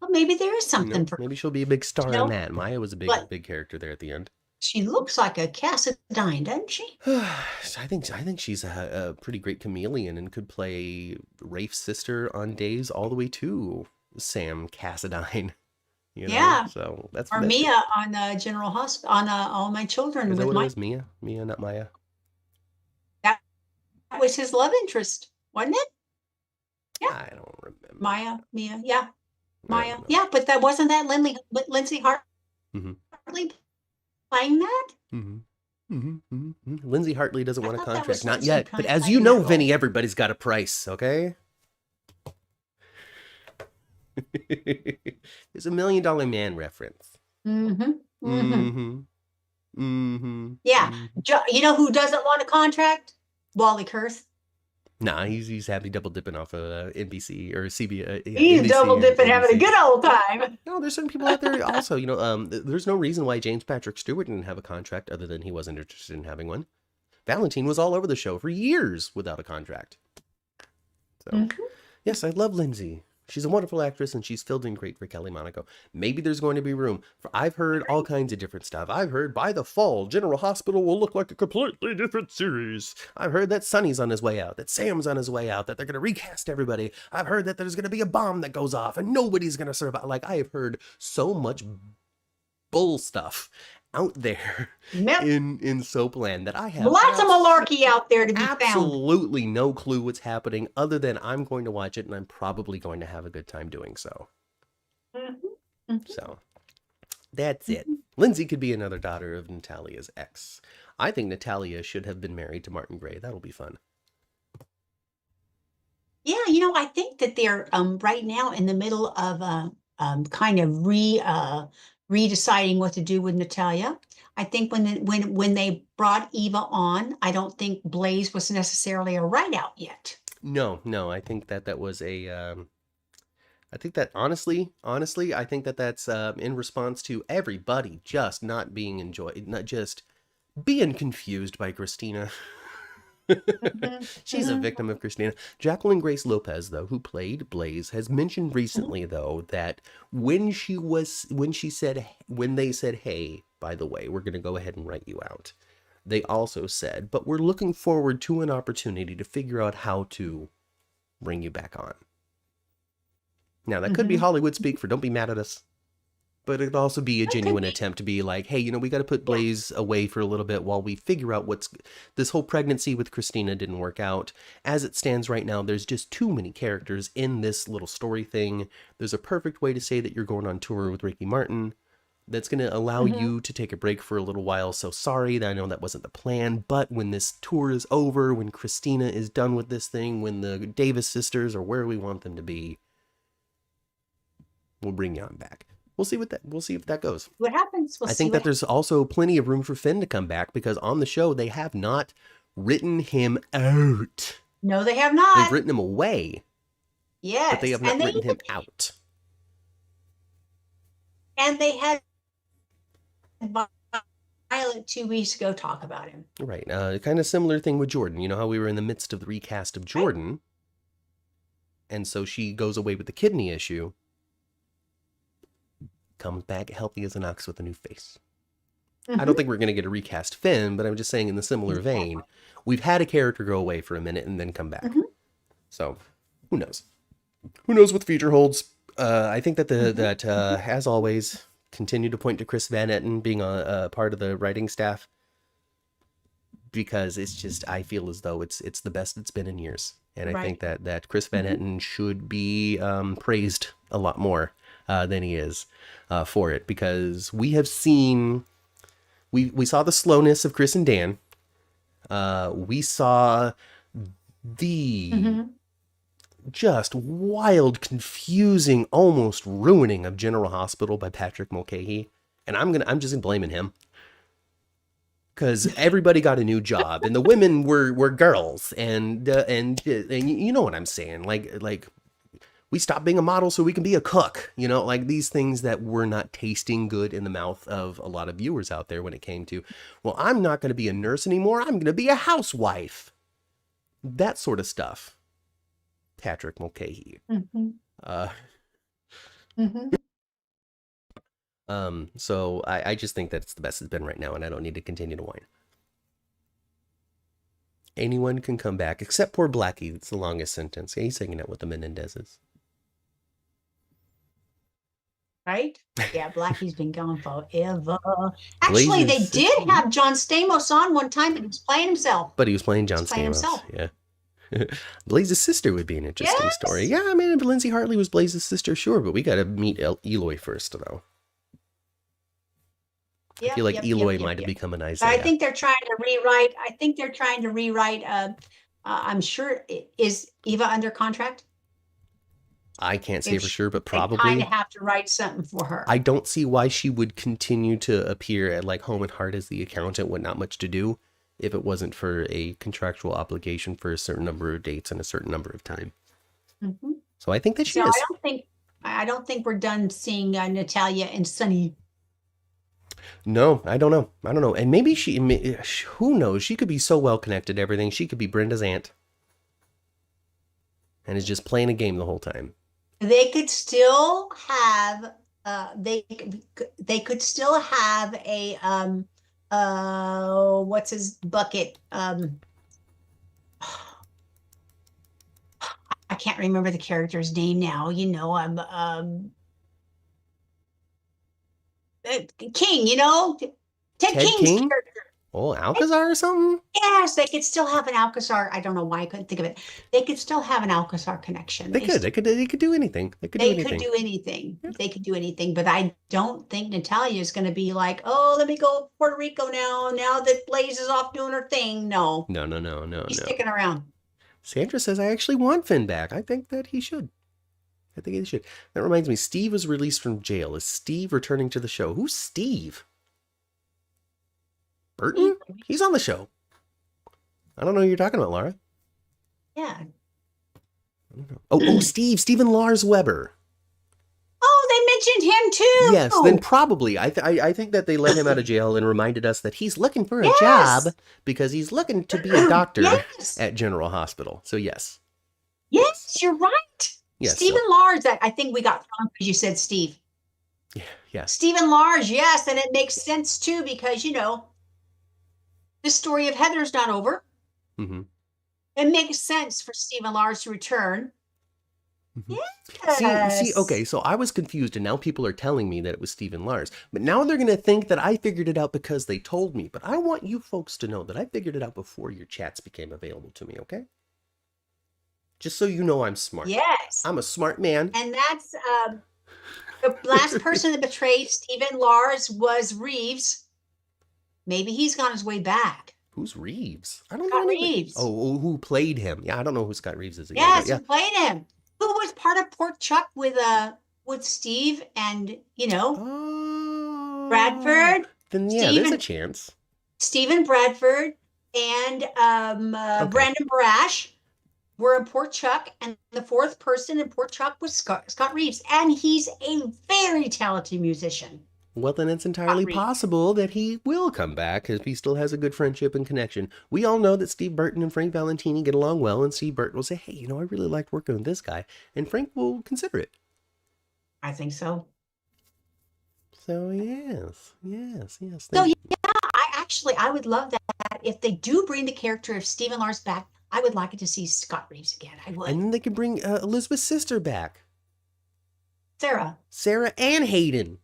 Well, maybe there is something for her. Maybe she'll be a big star in that. Maya was a big character there at the end. She looks like a Cassadine, doesn't she? I think she's a pretty great chameleon and could play Rafe's sister on days all the way to Sam Cassadine. Yeah. So that's Mia on General Hospital on All My Children. Is that what it was? Mia, not Maya. That was his love interest, wasn't it? Yeah. I don't remember. Mia, yeah. Maya, yeah, but that wasn't that Lindsay Hartley playing that? Lindsay Hartley doesn't want a contract, not yet. But as you know, Vinny, everybody's got a price, okay? It's $1 Million Man reference. Yeah. You know who doesn't want a contract? Wally Kurth. Nah, he's happy double dipping off of NBC or CBS. He's double dipping, having a good old time. No, there's some people out there also. There's no reason why James Patrick Stewart didn't have a contract other than he wasn't interested in having one. Valentine was all over the show for years without a contract. So, yes, I love Lindsay. She's a wonderful actress, and she's filled in great for Kelly Monaco. Maybe there's going to be room. I've heard all kinds of different stuff. I've heard by the fall, General Hospital will look like a completely different series. I've heard that Sonny's on his way out, that Sam's on his way out, that they're going to recast everybody. I've heard that there's going to be a bomb that goes off, and nobody's going to survive. Like, I have heard so much bull stuff out there in Soapland that I have lots of malarkey out there to be found. Absolutely no clue what's happening other than I'm going to watch it and I'm probably going to have a good time doing so. So that's it. Lindsay could be another daughter of Natalia's ex. I think Natalia should have been married to Martin Gray. That'll be fun. Yeah, I think that they're right now in the middle of kind of redeciding what to do with Natalia. I think when they brought Eva on, I don't think Blaze was necessarily a write out yet. No, I think that was a. I think that honestly, I think that's in response to everybody just not being not just being confused by Kirstina. She's a victim of Kirstina. Jacqueline Grace Lopez, though, who played Blaze, has mentioned recently, though, that when they said, hey, by the way, we're going to go ahead and write you out, they also said, but we're looking forward to an opportunity to figure out how to bring you back on. Now, that could be Hollywood speak for don't be mad at us. But it'd also be a genuine attempt to be like, hey, we got to put Blaze away for a little bit while we figure out this whole pregnancy with Kirstina didn't work out. As it stands right now, there's just too many characters in this little story thing. There's a perfect way to say that you're going on tour with Ricky Martin. That's going to allow you to take a break for a little while. So sorry, I know that wasn't the plan. But when this tour is over, when Kirstina is done with this thing, when the Davis sisters are where we want them to be, we'll bring you on back. We'll see if that goes. What happens? I think that there's also plenty of room for Finn to come back because on the show they have not written him out. No, they have not. They've written him away. Yes, but they have not written him out. And they had Violet 2 weeks ago talk about him. Right. Kind of similar thing with Jordan. You know how we were in the midst of the recast of Jordan, and so she goes away with the kidney issue. Comes back healthy as an ox with a new face. I don't think we're going to get a recast Finn, but I'm just saying in the similar vein, we've had a character go away for a minute and then come back. So, who knows? Who knows what the future holds? I think that as always, continue to point to Chris Van Etten being a part of the writing staff because it's just, I feel as though it's the best it's been in years. And I think Right. that Chris Van Etten should be praised a lot more than he is for it, because we have seen, we saw the slowness of Chris and Dan. We saw the Mm-hmm. just wild, confusing, almost ruining of General Hospital by Patrick Mulcahy. And I'm just blaming him, because everybody got a new job, and the women were girls, and you know what I'm saying, like we stopped being a model so we can be a cook, like these things that were not tasting good in the mouth of a lot of viewers out there when it came to, well, I'm not going to be a nurse anymore, I'm going to be a housewife, that sort of stuff. Patrick Mulcahy. Mm-hmm. Uh, Mm-hmm. so I just think that's the best it's been right now, and I don't need to continue to whine. Anyone can come back, except poor Blackie. It's the longest sentence. Yeah, he's hanging out with the Menendezes. Right? Yeah, Blackie's been gone forever. Actually, Blaze's they did sister, have John Stamos on one time, but he was playing himself. but he was playing John He's playing Stamos. himself. Yeah. Blaze's sister would be an interesting story. Yes. Yeah, I mean, if Lindsay Hartley was Blaze's sister, sure, but we got to meet Eloy first, though. I feel like Eloy might have become an Isaiah. I think they're trying to rewrite. I'm sure, is Eva under contract? I can't say for sure, but They probably. kind of have to write something for her. I don't see why she would continue to appear at like Home and Heart as the accountant with not much to do, if it wasn't for a contractual obligation for a certain number of dates and a certain number of time. Mm-hmm. So I think that she So is. I don't think we're done seeing Natalia and Sonny. No, I don't know. And maybe who knows? She could be so well connected to everything. She could be Brenda's aunt and is just playing a game the whole time. They could still have they could still have a what's his bucket, I can't remember the character's name now, King, Ted King's King? character. Oh, Alcazar or something? Yes, they could still have an Alcazar. I don't know why I couldn't think of it. They could still have an Alcazar connection. They could do anything. They could do anything. They could do anything. Yeah. They could do anything, but I don't think Natalia is going to be like, oh, let me go to Puerto Rico now that Blaze is off doing her thing. No. He's sticking around. Sandra says, I actually want Finn back. I think that he should. That reminds me, Steve was released from jail. Is Steve returning to the show? Who's Steve? Burton? He's on the show. I don't know who you're talking about, Laura. Yeah. I don't know. Oh, Stephen Lars Weber. Oh, they mentioned him too. Yes, then probably. I think that they let him out of jail and reminded us that he's looking for a job because he's looking to be a doctor at General Hospital. So yes. Yes, you're right. Yes, Stephen Lars, I think we got wrong because you said Steve. Yeah. Stephen Lars, yes, and it makes sense too because, the story of Heather's not over. Mm-hmm. It makes sense for Stephen Lars to return. Mm-hmm. Yes. See, okay, so I was confused, and now people are telling me that it was Stephen Lars. But now they're going to think that I figured it out because they told me. But I want you folks to know that I figured it out before your chats became available to me, okay? Just so you know I'm smart. Yes. I'm a smart man. And that's the last person that betrayed Stephen Lars was Reeves. Maybe he's on his way back. Who's Reeves? I don't know. Reeves. Oh, who played him? Yeah, I don't know who Scott Reeves is. Yes, who played him. Who was part of Pork Chuck with Steve and, Bradford. Then yeah, there's a chance. Stephen Bradford and Brandon Barash were in Pork Chuck, and the fourth person in Pork Chuck was Scott Reeves, and he's a very talented musician. Well, then it's entirely possible that he will come back because he still has a good friendship and connection. We all know that Steve Burton and Frank Valentini get along well, and Steve Burton will say, hey, I really liked working with this guy, and Frank will consider it. I think so. So, yes. So, yeah, I would love that. If they do bring the character of Stephen Lars back, I would like it to see Scott Reeves again. I would. And then they could bring Elizabeth's sister back. Sarah and Hayden.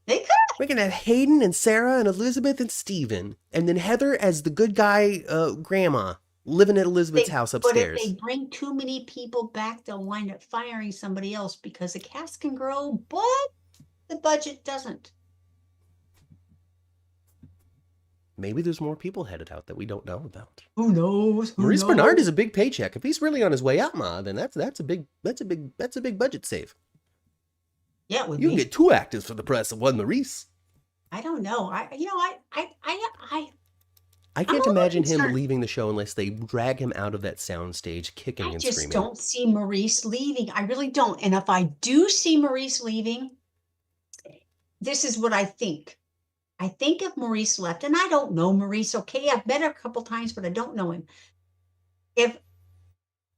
They could. We can have Hayden and Sarah and Elizabeth and Steven. And then Heather as the good guy grandma. living at Elizabeth's house But if upstairs. they bring too many people back, they'll wind up firing somebody else because the cast can grow, but the budget doesn't. Maybe there's more people headed out that we don't know about. Who knows? Maurice Bernard is a big paycheck. If he's really on his way out, Ma, then that's a big budget save. Yeah, it would You be. can get 2 actors for the price of 1 Maurice. I don't know. I can't imagine him leaving the show unless they drag him out of that soundstage kicking and screaming. I just don't see Maurice leaving. I really don't. And if I do see Maurice leaving, this is what I think. I think if Maurice left, and I don't know Maurice, okay, I've met her a couple times, but I don't know him. If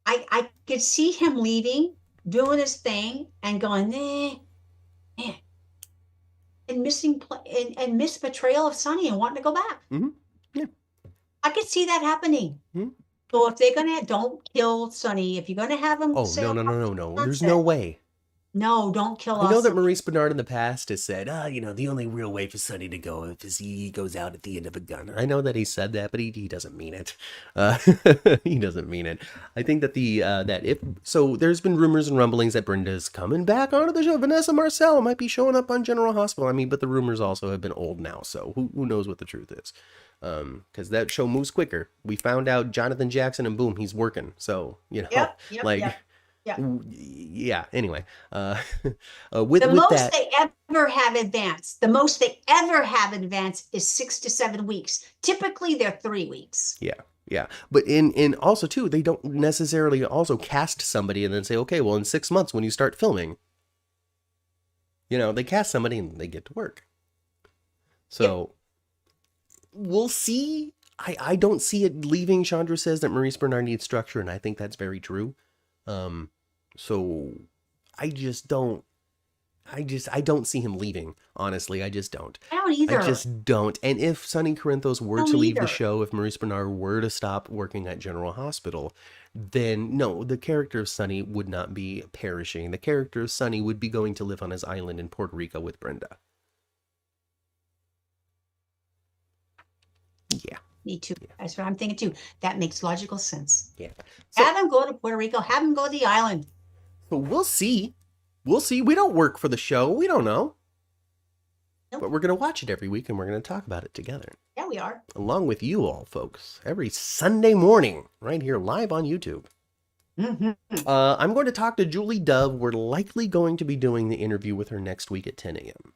I could see him leaving, doing his thing, and going, and miss betrayal of Sonny and wanting to go back. Mm-hmm. Yeah, I could see that happening. Mm-hmm. So if they're gonna, don't kill Sonny. If you're gonna have him, no, there's no way. No, don't kill us. I know that Maurice Bernard in the past has said, the only real way for Sonny to go is he goes out at the end of a gun. I know that he said that, but he doesn't mean it. He doesn't mean it. I think that there's been rumors and rumblings that Brenda's coming back onto the show. Vanessa Marcel might be showing up on General Hospital. But the rumors also have been old now, so who knows what the truth is? Because that show moves quicker. We found out Jonathan Jackson and boom, he's working. So, Yep. Yeah. Anyway, the most they ever have advanced is 6 to 7 weeks. Typically, they're 3 weeks. Yeah. But in also too, they don't necessarily also cast somebody and then say, okay, well, in 6 months when you start filming, they cast somebody and they get to work. So we'll see. I don't see it leaving. Chandra says that Maurice Bernard needs structure, and I think that's very true. So I don't see him leaving. Honestly, I just don't. I don't either. I just don't. And if Sonny Corinthos were to leave the show, if Maurice Bernard were to stop working at General Hospital, then no, the character of Sonny would not be perishing. The character of Sonny would be going to live on his island in Puerto Rico with Brenda. Yeah. Me too. Yeah. That's what I'm thinking too. That makes logical sense. Yeah. So, have him go to Puerto Rico. Have him go to the island. So we'll see. We don't work for the show. We don't know. Nope. But we're going to watch it every week and we're going to talk about it together. Yeah, we are. Along with you all, folks. Every Sunday morning, right here live on YouTube. Mm-hmm. I'm going to talk to Julie Dove. We're likely going to be doing the interview with her next week at 10 a.m.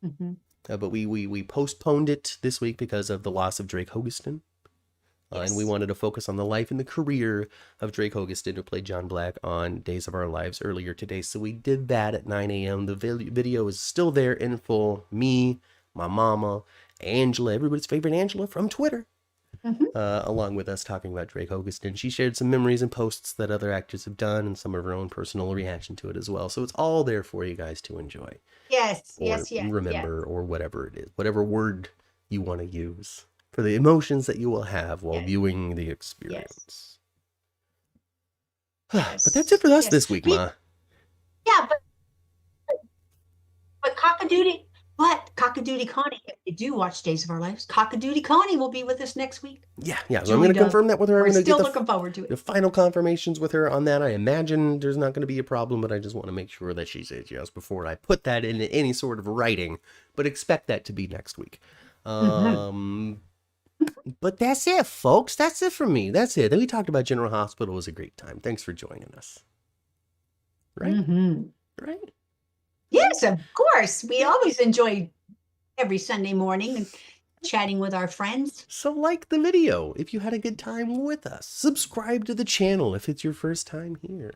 Mm-hmm. But we postponed it this week because of the loss of Drake Hogestyn. Yes. And we wanted to focus on the life and the career of Drake Hogestyn, who played John Black on Days of Our Lives earlier today. So we did that at 9 a.m. The video is still there in full. Me, my mama, Angela, everybody's favorite Angela from Twitter, along with us talking about Drake Hogestyn. She shared some memories and posts that other actors have done and some of her own personal reaction to it as well. So it's all there for you guys to enjoy. Yes, remember, or whatever it is, whatever word you want to use for the emotions that you will have while viewing the experience. Yes. But that's it for us this week, Ma. Yeah, but Cockadoodie Connie, if you do watch Days of Our Lives, Cockadoodie Connie will be with us next week. Yeah. So I'm going to confirm that with her. We're still looking forward to it. The final confirmations with her on that. I imagine there's not going to be a problem, but I just want to make sure that she says yes before I put that in any sort of writing. But expect that to be next week. But that's it, folks. That's it for me. That's it. We talked about General Hospital. It was a great time. Thanks for joining us. Right? Right? Yes, of course. We always enjoy every Sunday morning and chatting with our friends. So like the video if you had a good time with us. Subscribe to the channel if it's your first time here.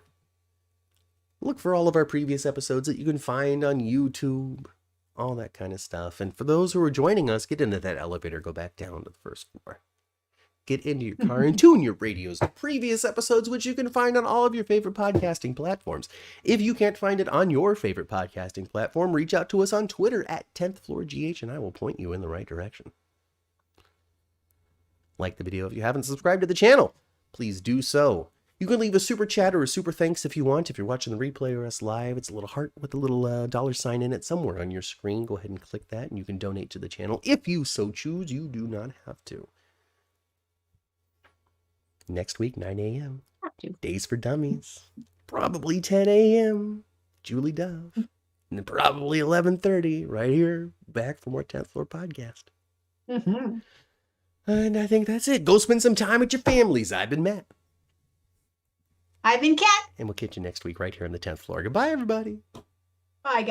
Look for all of our previous episodes that you can find on YouTube. All that kind of stuff. And for those who are joining us, get into that elevator, go back down to the first floor. Get into your car and tune your radios to previous episodes, which you can find on all of your favorite podcasting platforms. If you can't find it on your favorite podcasting platform, reach out to us on Twitter at 10th Floor GH and I will point you in the right direction. Like the video if you haven't subscribed to the channel, please do so. You can leave a super chat or a super thanks if you want. If you're watching the replay or us live, it's a little heart with a little dollar sign in it somewhere on your screen. Go ahead and click that and you can donate to the channel. If you so choose, you do not have to. Next week, 9 a.m. Days for Dummies. Probably 10 a.m. Julie Dove. And probably 11:30 right here, back for more 10th Floor Podcast. Mm-hmm. And I think that's it. Go spend some time with your families. I've been Matt. I've been Kat. And we'll catch you next week right here on the 10th floor. Goodbye, everybody. Bye, guys.